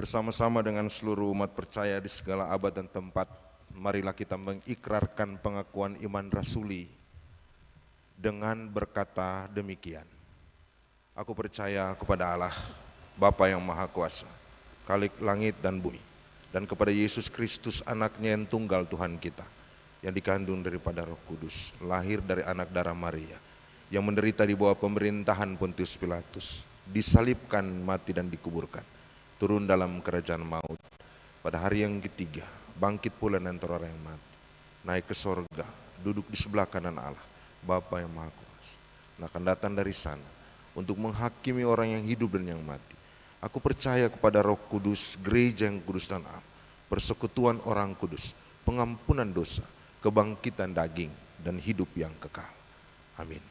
bersama-sama dengan seluruh umat percaya di segala abad dan tempat, marilah kita mengikrarkan pengakuan iman rasuli dengan berkata demikian. Aku percaya kepada Allah, Bapa yang Maha Kuasa, Khalik langit dan bumi, dan kepada Yesus Kristus anaknya yang tunggal Tuhan kita, yang dikandung daripada Roh Kudus, lahir dari anak darah Maria, yang menderita di bawah pemerintahan Pontius Pilatus, disalibkan, mati dan dikuburkan, turun dalam kerajaan maut, pada hari yang ketiga bangkit pula dari antara orang yang mati, naik ke sorga, duduk di sebelah kanan Allah, Bapa yang Maha Kuasa, nah akan datang dari sana untuk menghakimi orang yang hidup dan yang mati. Aku percaya kepada Roh Kudus, gereja yang kudus dan am, persekutuan orang kudus, pengampunan dosa, kebangkitan daging, dan hidup yang kekal. Amin.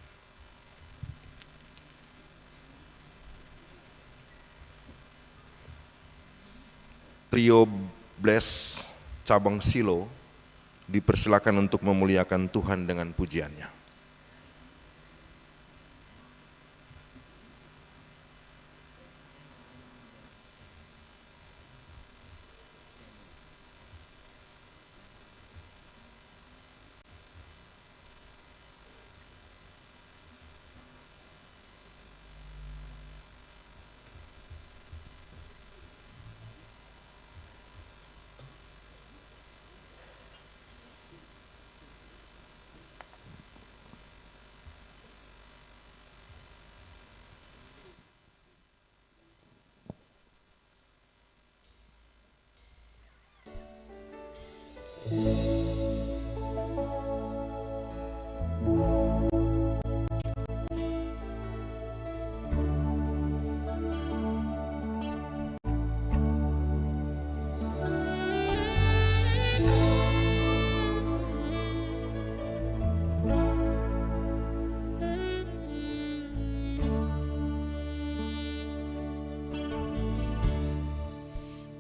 Trio Bless cabang Silo dipersilakan untuk memuliakan Tuhan dengan pujiannya.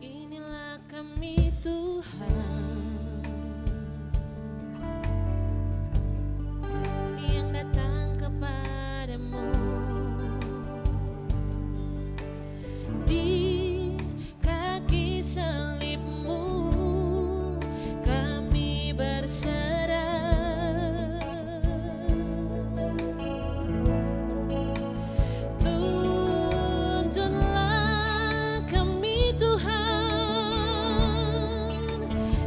Inilah kami Tuhan, yang datang kepadamu di kaki salibmu, kami berserah. Tuntunlah kami Tuhan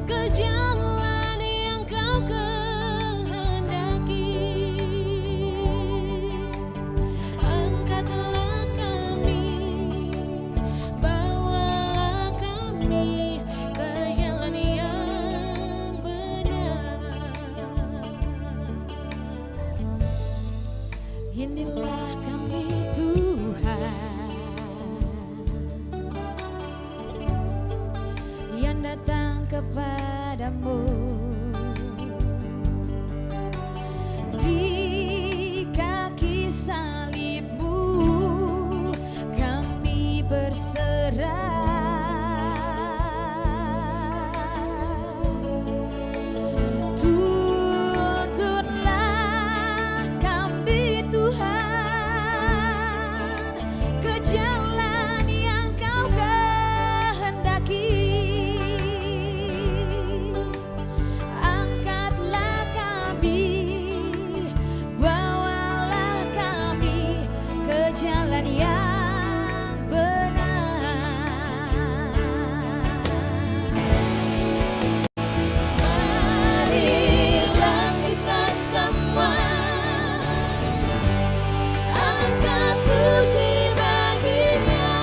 ke jalan yang Kau kehendaki. Angkatlah kami, bawalah kami ke jalan yang benar. Inilah kami Tuhan, yang datang kepadamu di kaki salibmu, kami berserah. Tuntunlah kami Tuhan ke jalan yang Kau kehendaki. Angkatlah kami, bawalah kami ke jalan yang benar. Marilah kita semua angkat puji baginya.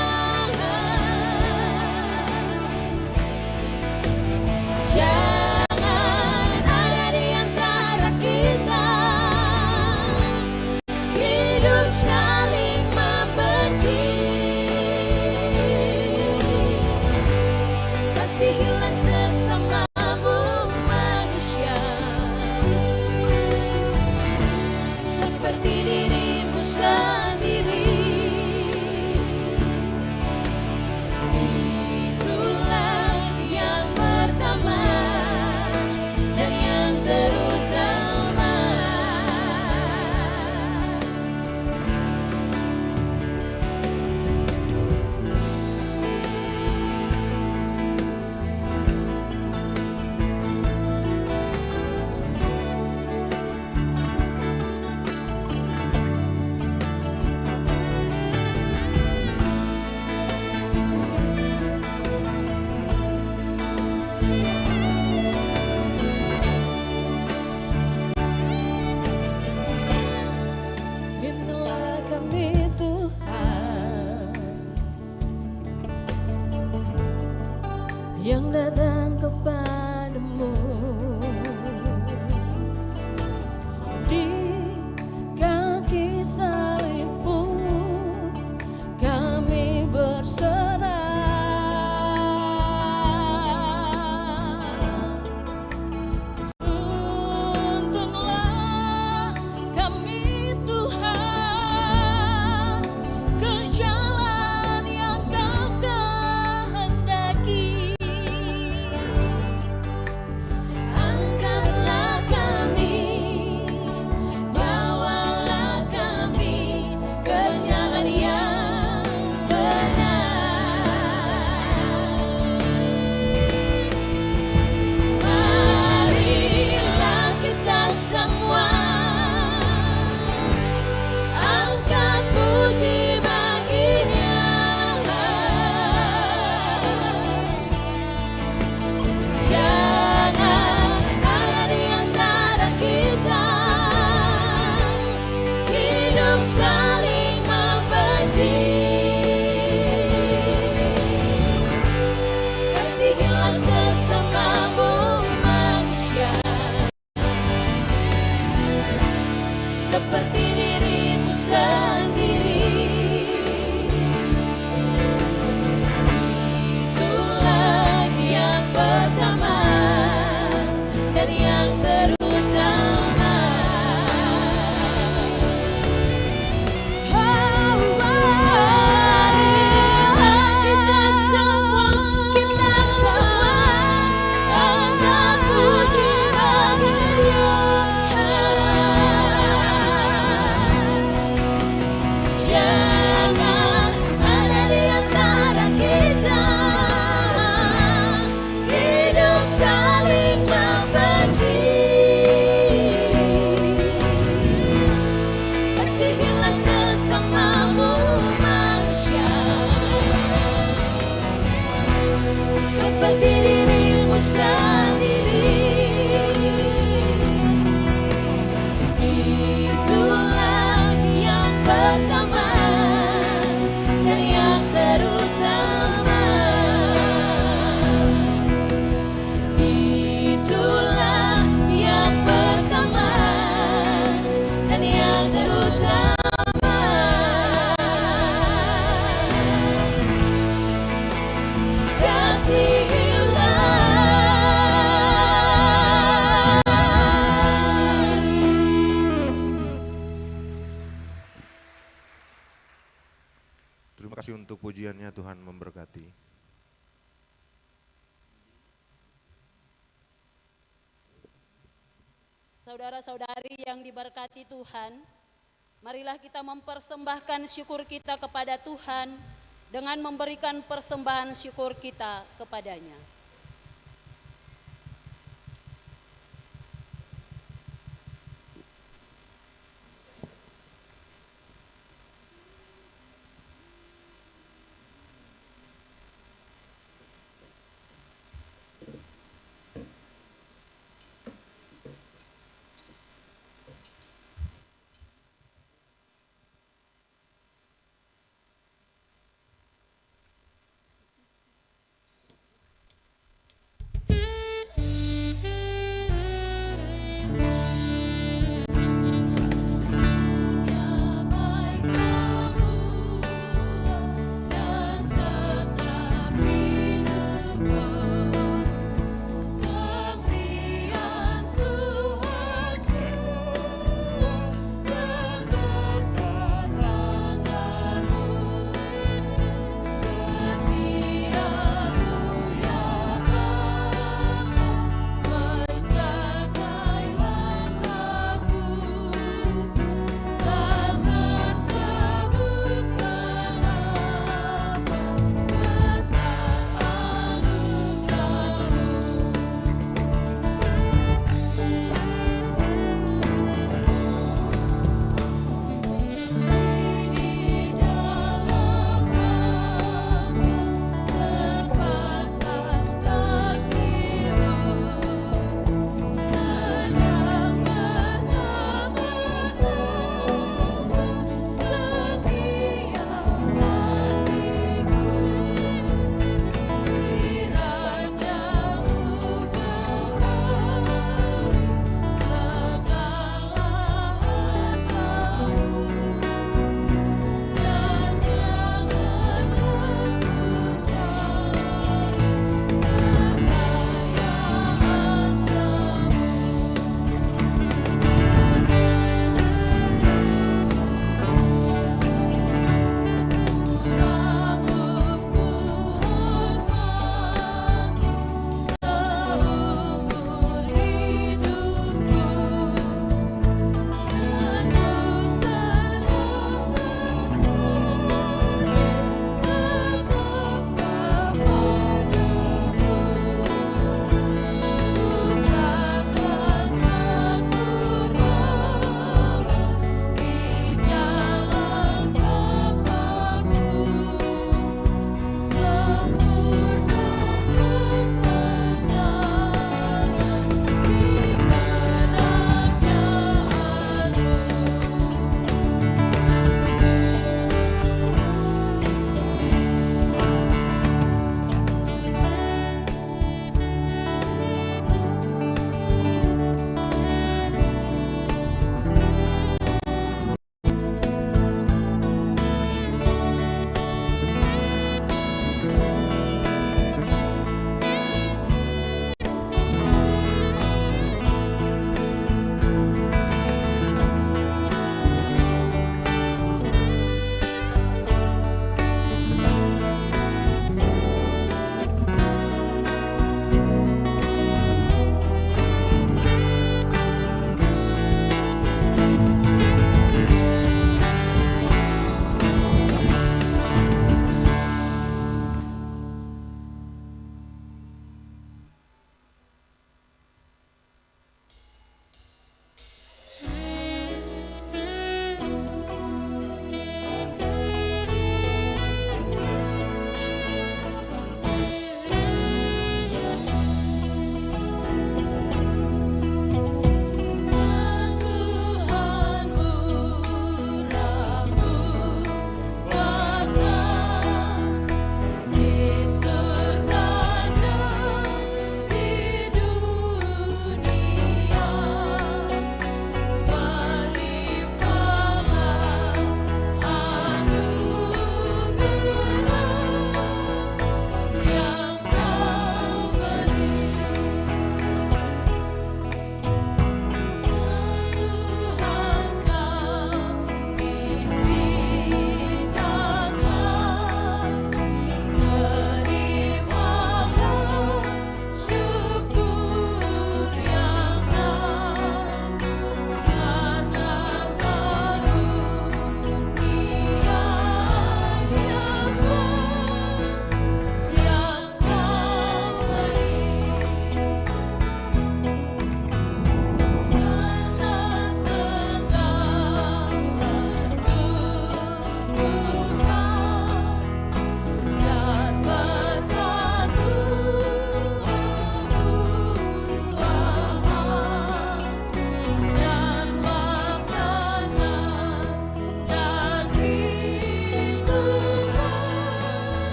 Jangan ada di antara kita hidup saling membenci. Terima kasih untuk pujiannya, Tuhan memberkati. Saudara-saudari yang diberkati Tuhan, marilah kita mempersembahkan syukur kita kepada Tuhan dengan memberikan persembahan syukur kita kepadanya.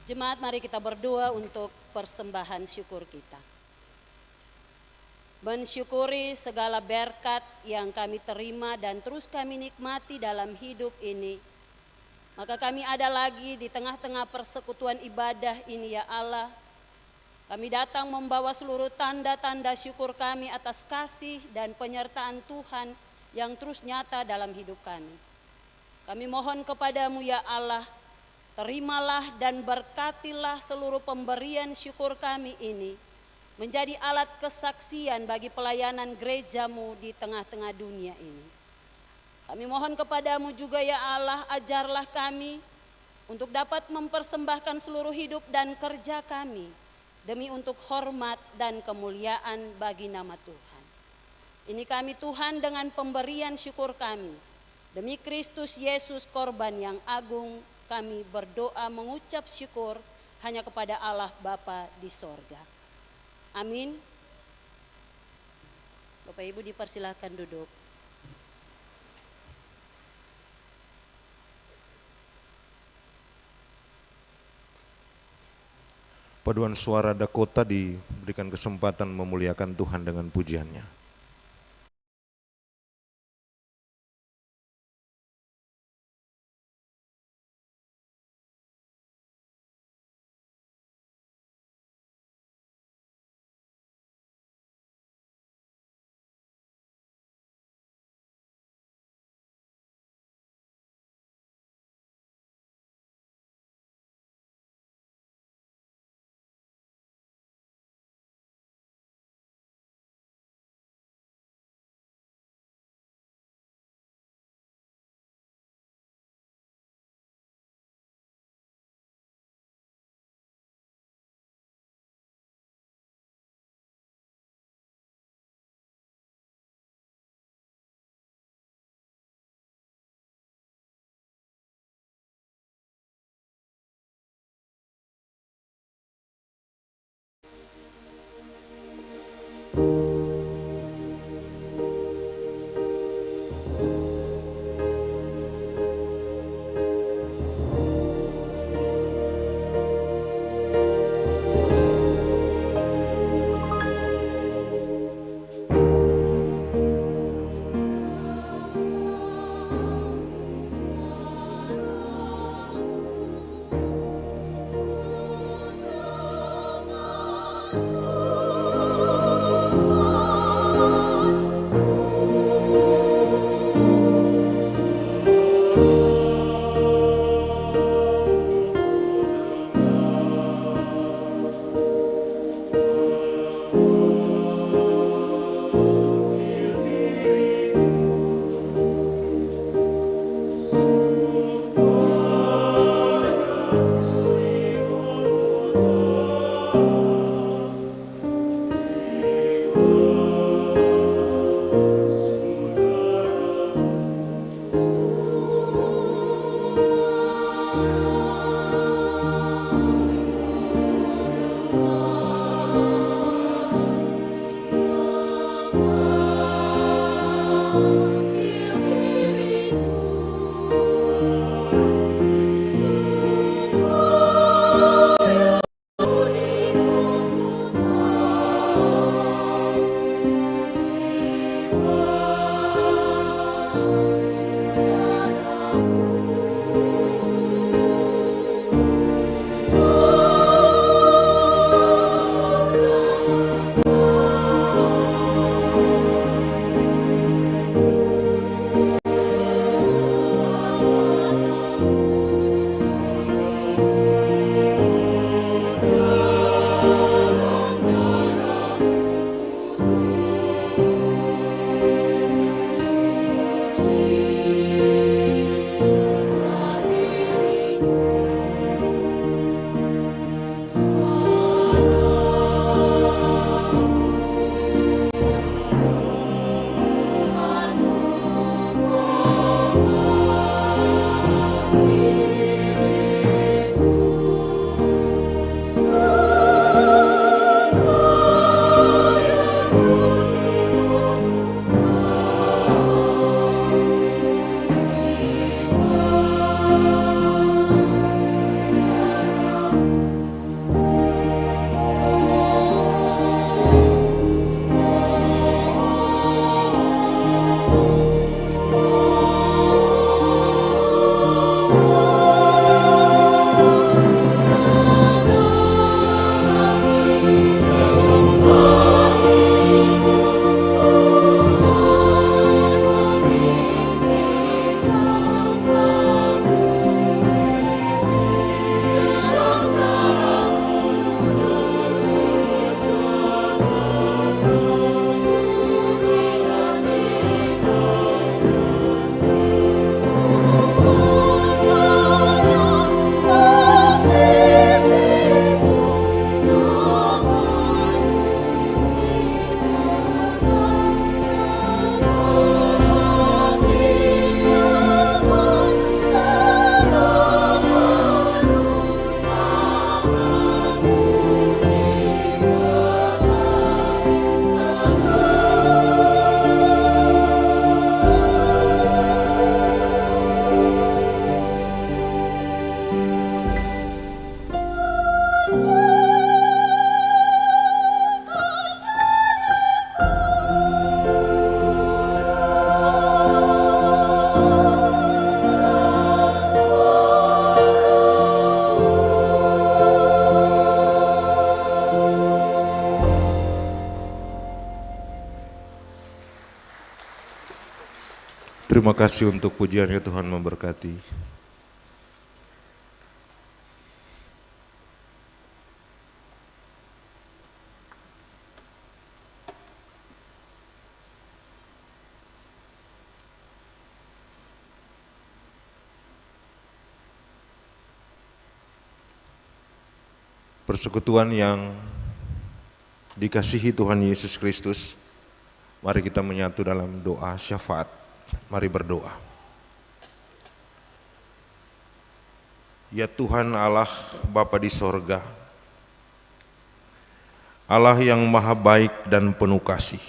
Jemaat, mari kita berdoa untuk persembahan syukur kita. Mensyukuri segala berkat yang kami terima dan terus kami nikmati dalam hidup ini. Maka kami ada lagi di tengah-tengah persekutuan ibadah ini ya Allah. Kami datang membawa seluruh tanda-tanda syukur kami atas kasih dan penyertaan Tuhan yang terus nyata dalam hidup kami. Kami mohon kepadamu ya Allah, terimalah dan berkatilah seluruh pemberian syukur kami ini menjadi alat kesaksian bagi pelayanan gerejamu di tengah-tengah dunia ini. Kami mohon kepadamu juga ya Allah, ajarlah kami untuk dapat mempersembahkan seluruh hidup dan kerja kami demi untuk hormat dan kemuliaan bagi nama Tuhan. Ini kami Tuhan dengan pemberian syukur kami. Demi Kristus Yesus korban yang agung, kami berdoa mengucap syukur hanya kepada Allah Bapa di sorga. Amin. Bapak Ibu dipersilakan duduk. Paduan suara Dakota diberikan kesempatan memuliakan Tuhan dengan pujiannya. Terima kasih untuk pujiannya, Tuhan memberkati. Persekutuan yang dikasihi Tuhan Yesus Kristus, mari kita menyatu dalam doa syafaat. Mari berdoa. Ya Tuhan Allah Bapa di sorga, Allah yang maha baik dan penuh kasih,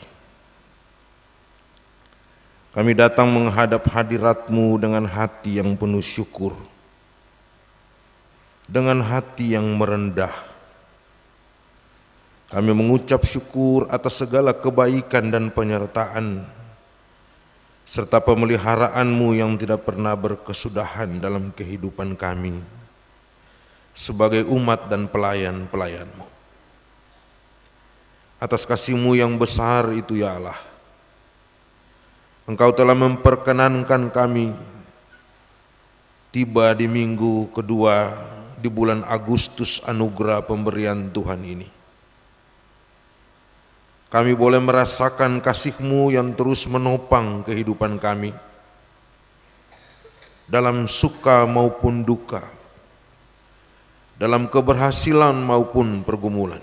kami datang menghadap hadirat-Mu dengan hati yang penuh syukur, dengan hati yang merendah. Kami mengucap syukur atas segala kebaikan dan penyertaan serta pemeliharaanmu yang tidak pernah berkesudahan dalam kehidupan kami sebagai umat dan pelayan-pelayanmu. Atas kasih-Mu yang besar itu ya Allah, Engkau telah memperkenankan kami tiba di minggu kedua di bulan Agustus anugerah pemberian Tuhan ini. Kami boleh merasakan kasih-Mu yang terus menopang kehidupan kami dalam suka maupun duka, dalam keberhasilan maupun pergumulan.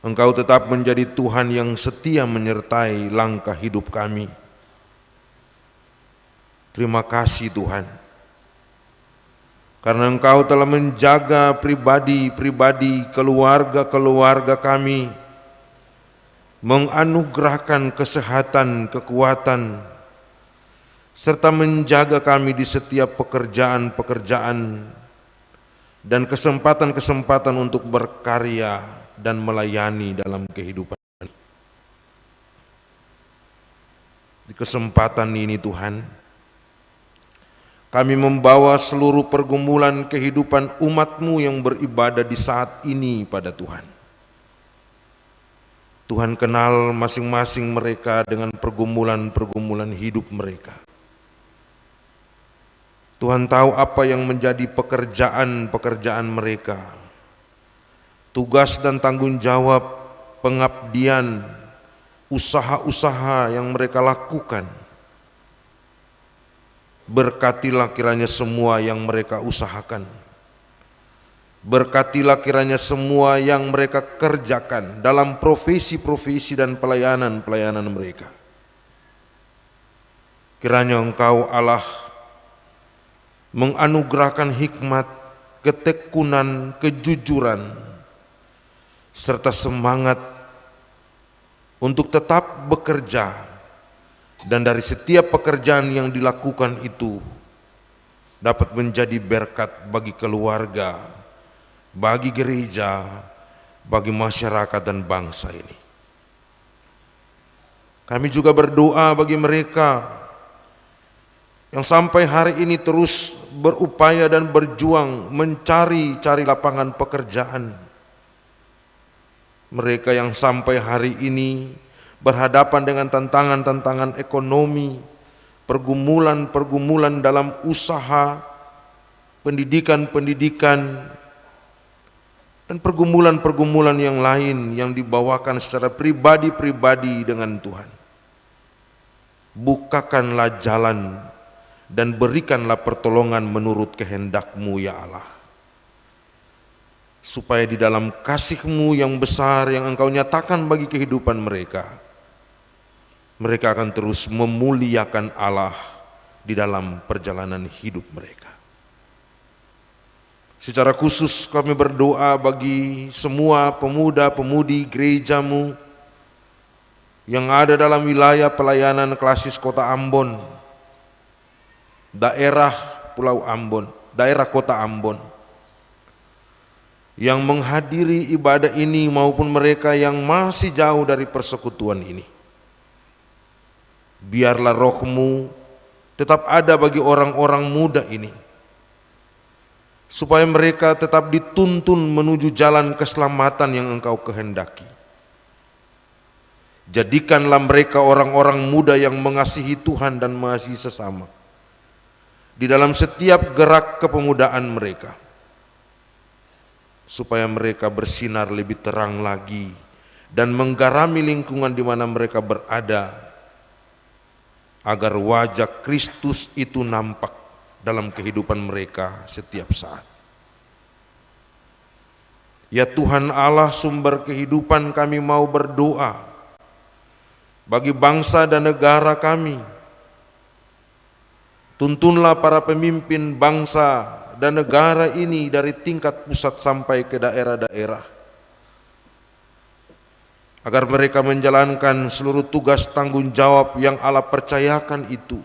Engkau tetap menjadi Tuhan yang setia menyertai langkah hidup kami. Terima kasih Tuhan, karena Engkau telah menjaga pribadi-pribadi, keluarga-keluarga kami, menganugerahkan kesehatan, kekuatan, serta menjaga kami di setiap pekerjaan-pekerjaan dan kesempatan-kesempatan untuk berkarya dan melayani dalam kehidupan. Di kesempatan ini Tuhan, kami membawa seluruh pergumulan kehidupan umat-Mu yang beribadah di saat ini pada Tuhan. Tuhan kenal masing-masing mereka dengan pergumulan-pergumulan hidup mereka. Tuhan tahu apa yang menjadi pekerjaan-pekerjaan mereka, tugas dan tanggung jawab, pengabdian, usaha-usaha yang mereka lakukan. Berkatilah kiranya semua yang mereka usahakan. Berkatilah kiranya semua yang mereka kerjakan dalam profesi-profesi dan pelayanan-pelayanan mereka. Kiranya Engkau Allah menganugerahkan hikmat, ketekunan, kejujuran, serta semangat untuk tetap bekerja, dan dari setiap pekerjaan yang dilakukan itu dapat menjadi berkat bagi keluarga, bagi gereja, bagi masyarakat dan bangsa ini. Kami juga berdoa bagi mereka yang sampai hari ini terus berupaya dan berjuang mencari lapangan pekerjaan. Mereka yang sampai hari ini berhadapan dengan tantangan-tantangan ekonomi, pergumulan-pergumulan dalam usaha, pendidikan, dan pergumulan-pergumulan yang lain yang dibawakan secara pribadi-pribadi dengan Tuhan. Bukakanlah jalan dan berikanlah pertolongan menurut kehendak-Mu ya Allah, supaya di dalam kasih-Mu yang besar yang Engkau nyatakan bagi kehidupan mereka, mereka akan terus memuliakan Allah di dalam perjalanan hidup mereka. Secara khusus kami berdoa bagi semua pemuda-pemudi gereja-Mu yang ada dalam wilayah pelayanan klasis Kota Ambon, daerah Pulau Ambon, daerah Kota Ambon, yang menghadiri ibadah ini maupun mereka yang masih jauh dari persekutuan ini. Biarlah Roh-Mu tetap ada bagi orang-orang muda ini, supaya mereka tetap dituntun menuju jalan keselamatan yang Engkau kehendaki. Jadikanlah mereka orang-orang muda yang mengasihi Tuhan dan mengasihi sesama di dalam setiap gerak kepemudaan mereka, supaya mereka bersinar lebih terang lagi dan menggarami lingkungan di mana mereka berada, agar wajah Kristus itu nampak dalam kehidupan mereka setiap saat. Ya Tuhan Allah, sumber kehidupan, kami mau berdoa bagi bangsa dan negara kami. Tuntunlah para pemimpin bangsa dan negara ini dari tingkat pusat sampai ke daerah-daerah, agar mereka menjalankan seluruh tugas tanggung jawab yang Allah percayakan itu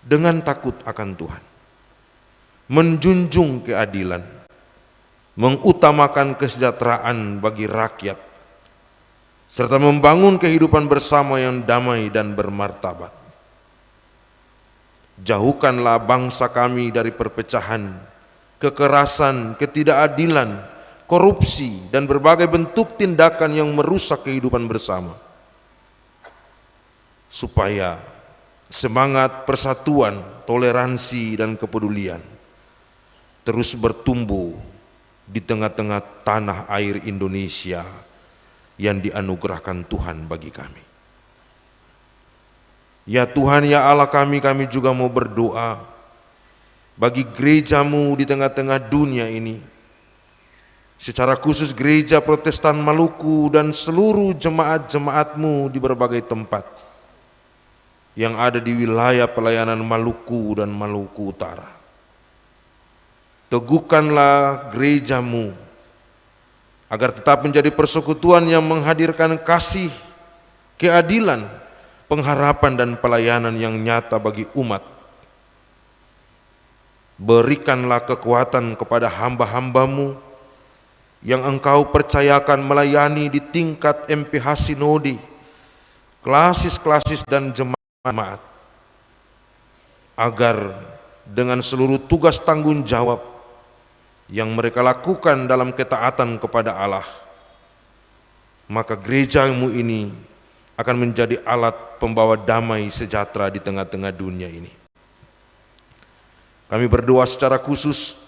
dengan takut akan Tuhan, menjunjung keadilan, mengutamakan kesejahteraan bagi rakyat, serta membangun kehidupan bersama yang damai dan bermartabat. Jauhkanlah bangsa kami dari perpecahan, kekerasan, ketidakadilan, korupsi, dan berbagai bentuk tindakan yang merusak kehidupan bersama, supaya semangat persatuan, toleransi, dan kepedulian terus bertumbuh di tengah-tengah tanah air Indonesia yang dianugerahkan Tuhan bagi kami. Ya Tuhan, ya Allah kami juga mau berdoa bagi gereja-Mu di tengah-tengah dunia ini, secara khusus gereja Protestan Maluku dan seluruh jemaat-jemaat-Mu di berbagai tempat yang ada di wilayah pelayanan Maluku dan Maluku Utara. Teguhkanlah gereja-Mu agar tetap menjadi persekutuan yang menghadirkan kasih, keadilan, pengharapan, dan pelayanan yang nyata bagi umat. Berikanlah kekuatan kepada hamba-hamba-Mu yang Engkau percayakan melayani di tingkat MPH Sinode, klasis-klasis, dan jemaat, agar dengan seluruh tugas tanggung jawab yang mereka lakukan dalam ketaatan kepada Allah, maka gereja-Mu ini akan menjadi alat pembawa damai sejahtera di tengah-tengah dunia ini. Kami berdoa secara khusus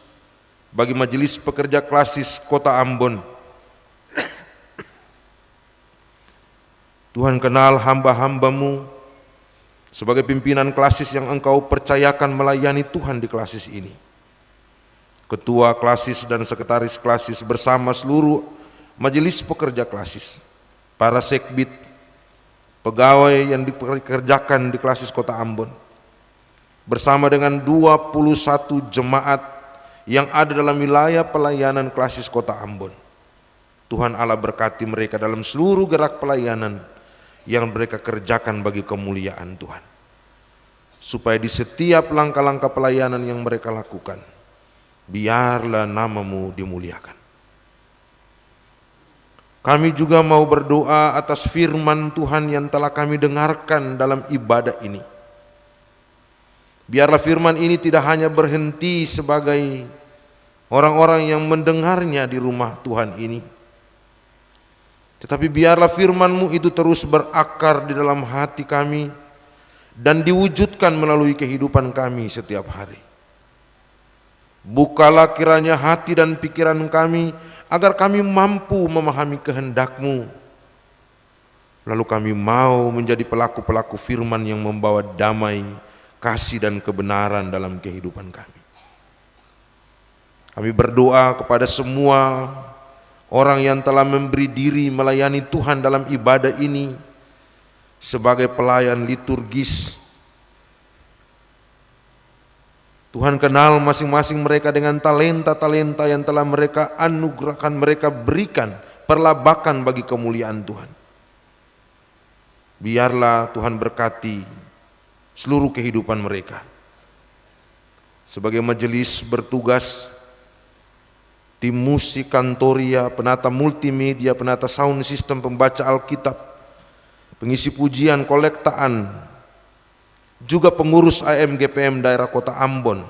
bagi Majelis Pekerja Klasis Kota Ambon. Tuhan kenal hamba-hamba-Mu sebagai pimpinan klasis yang Engkau percayakan melayani Tuhan di klasis ini. Ketua klasis dan sekretaris klasis bersama seluruh Majelis Pekerja Klasis, para sekbid, pegawai yang dikerjakan di klasis Kota Ambon, bersama dengan 21 jemaat yang ada dalam wilayah pelayanan klasis Kota Ambon. Tuhan Allah berkati mereka dalam seluruh gerak pelayanan yang mereka kerjakan bagi kemuliaan Tuhan, supaya di setiap langkah-langkah pelayanan yang mereka lakukan, biarlah nama-Mu dimuliakan. Kami juga mau berdoa atas firman Tuhan yang telah kami dengarkan dalam ibadah ini. Biarlah firman ini tidak hanya berhenti sebagai orang-orang yang mendengarnya di rumah Tuhan ini, tetapi biarlah firman-Mu itu terus berakar di dalam hati kami dan diwujudkan melalui kehidupan kami setiap hari. Bukalah kiranya hati dan pikiran kami agar kami mampu memahami kehendak-Mu, lalu kami mau menjadi pelaku-pelaku firman yang membawa damai, kasih, dan kebenaran dalam kehidupan kami. Kami berdoa kepada semua orang yang telah memberi diri melayani Tuhan dalam ibadah ini sebagai pelayan liturgis. Tuhan kenal masing-masing mereka dengan talenta-talenta yang telah mereka anugerahkan, mereka berikan, perlabakan bagi kemuliaan Tuhan. Biarlah Tuhan berkati seluruh kehidupan mereka. Sebagai majelis bertugas, tim musik kantoria, penata multimedia, penata sound system, pembaca Alkitab, pengisi pujian, kolektaan, juga pengurus AMGPM daerah Kota Ambon,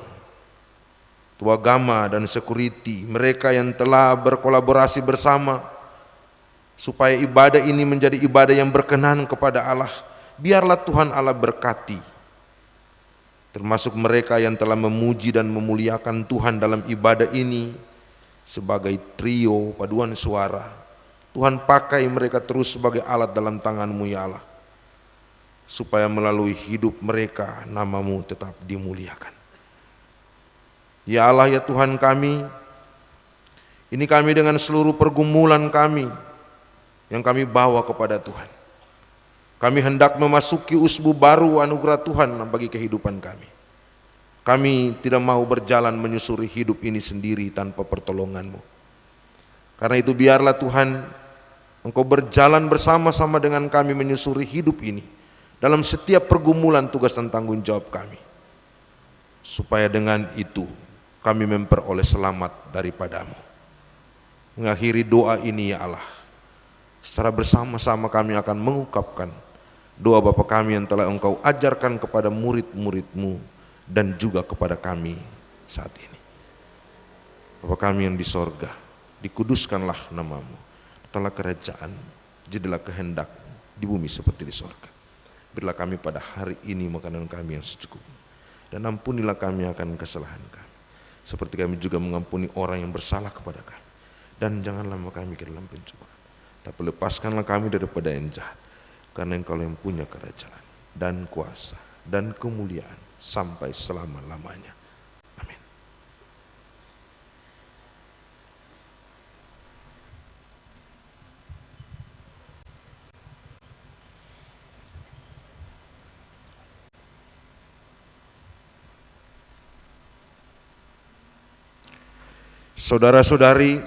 Tuagama dan security, mereka yang telah berkolaborasi bersama supaya ibadah ini menjadi ibadah yang berkenan kepada Allah. Biarlah Tuhan Allah berkati, termasuk mereka yang telah memuji dan memuliakan Tuhan dalam ibadah ini sebagai trio paduan suara. Tuhan pakai mereka terus sebagai alat dalam tangan-Mu ya Allah, supaya melalui hidup mereka nama-Mu tetap dimuliakan. Ya Allah ya Tuhan kami, ini kami dengan seluruh pergumulan kami yang kami bawa kepada Tuhan. Kami hendak memasuki usbu baru anugerah Tuhan bagi kehidupan kami. Kami tidak mau berjalan menyusuri hidup ini sendiri tanpa pertolongan-Mu. Karena itu biarlah Tuhan, Engkau berjalan bersama-sama dengan kami menyusuri hidup ini dalam setiap pergumulan, tugas dan tanggung jawab kami. Supaya dengan itu kami memperoleh selamat daripada-Mu. Mengakhiri doa ini ya Allah, secara bersama-sama kami akan mengungkapkan doa Bapa kami yang telah Engkau ajarkan kepada murid-murid-Mu dan juga kepada kami saat ini. Bapa kami yang di sorga, dikuduskanlah nama-Mu, datanglah kerajaan, jadilah kehendak di bumi seperti di sorga. Berilah kami pada hari ini makanan kami yang secukupnya, dan ampunilah kami akan kesalahan kami, seperti kami juga mengampuni orang yang bersalah kepada kami. Dan janganlah kami ke dalam pencobaan, tapi lepaskanlah kami daripada yang jahat, karena Engkau yang punya kerajaan dan kuasa dan kemuliaan sampai selama-lamanya. Amin. Saudara-saudari,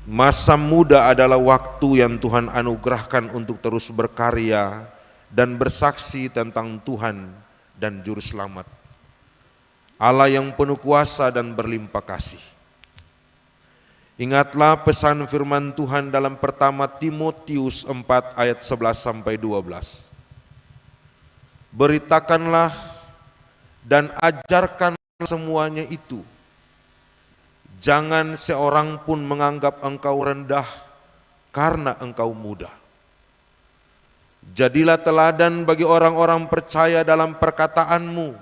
masa muda adalah waktu yang Tuhan anugerahkan untuk terus berkarya dan bersaksi tentang Tuhan dan Juru Selamat, Allah yang penuh kuasa dan berlimpah kasih. Ingatlah pesan firman Tuhan dalam pertama Timotius 4 ayat 11-12. Beritakanlah dan ajarkan semuanya itu. Jangan seorang pun menganggap engkau rendah karena engkau muda. Jadilah teladan bagi orang-orang percaya dalam perkataanmu,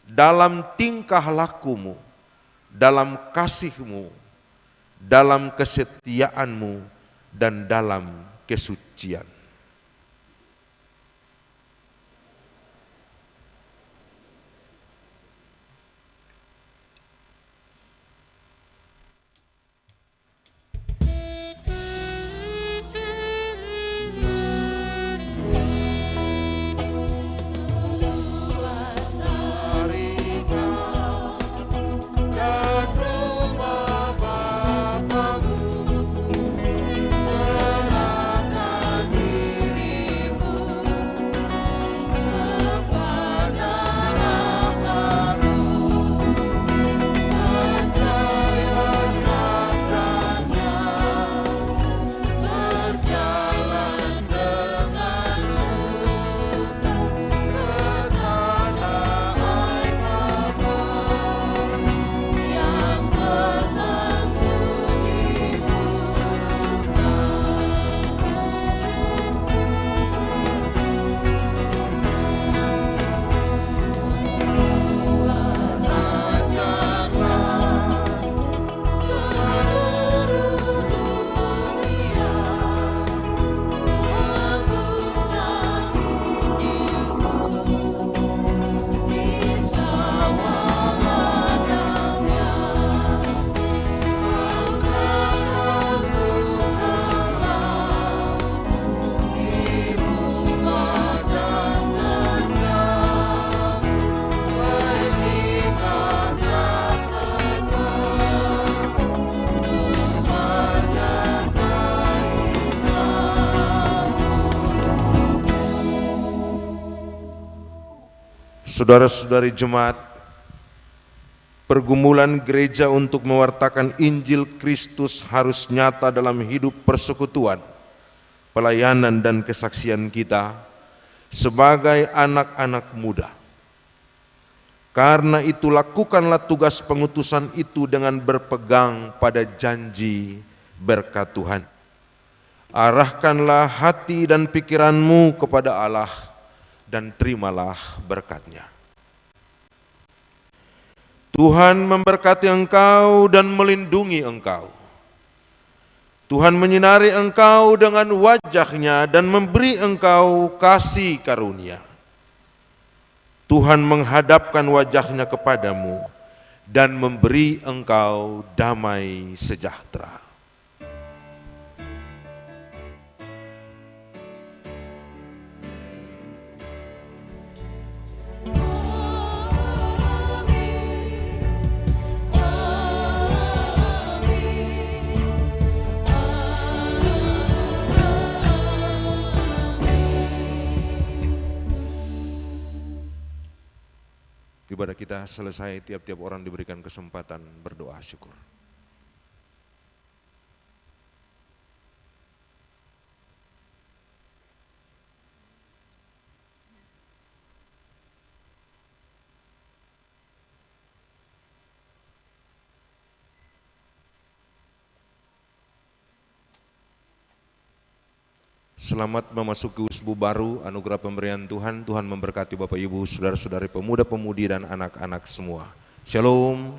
dalam tingkah lakumu, dalam kasihmu, dalam kesetiaanmu, dan dalam kesucian. Saudara-saudari jemaat, pergumulan gereja untuk mewartakan Injil Kristus harus nyata dalam hidup persekutuan, pelayanan dan kesaksian kita sebagai anak-anak muda. Karena itu lakukanlah tugas pengutusan itu dengan berpegang pada janji berkat Tuhan. Arahkanlah hati dan pikiranmu kepada Allah dan terimalah berkat-Nya. Tuhan memberkati engkau dan melindungi engkau. Tuhan menyinari engkau dengan wajah-Nya dan memberi engkau kasih karunia. Tuhan menghadapkan wajah-Nya kepadamu dan memberi engkau damai sejahtera. Ibadah kita selesai, tiap-tiap orang diberikan kesempatan berdoa syukur. Selamat memasuki usbu baru, anugerah pemberian Tuhan. Tuhan memberkati Bapak Ibu, saudara-saudari pemuda-pemudi dan anak-anak semua. Shalom.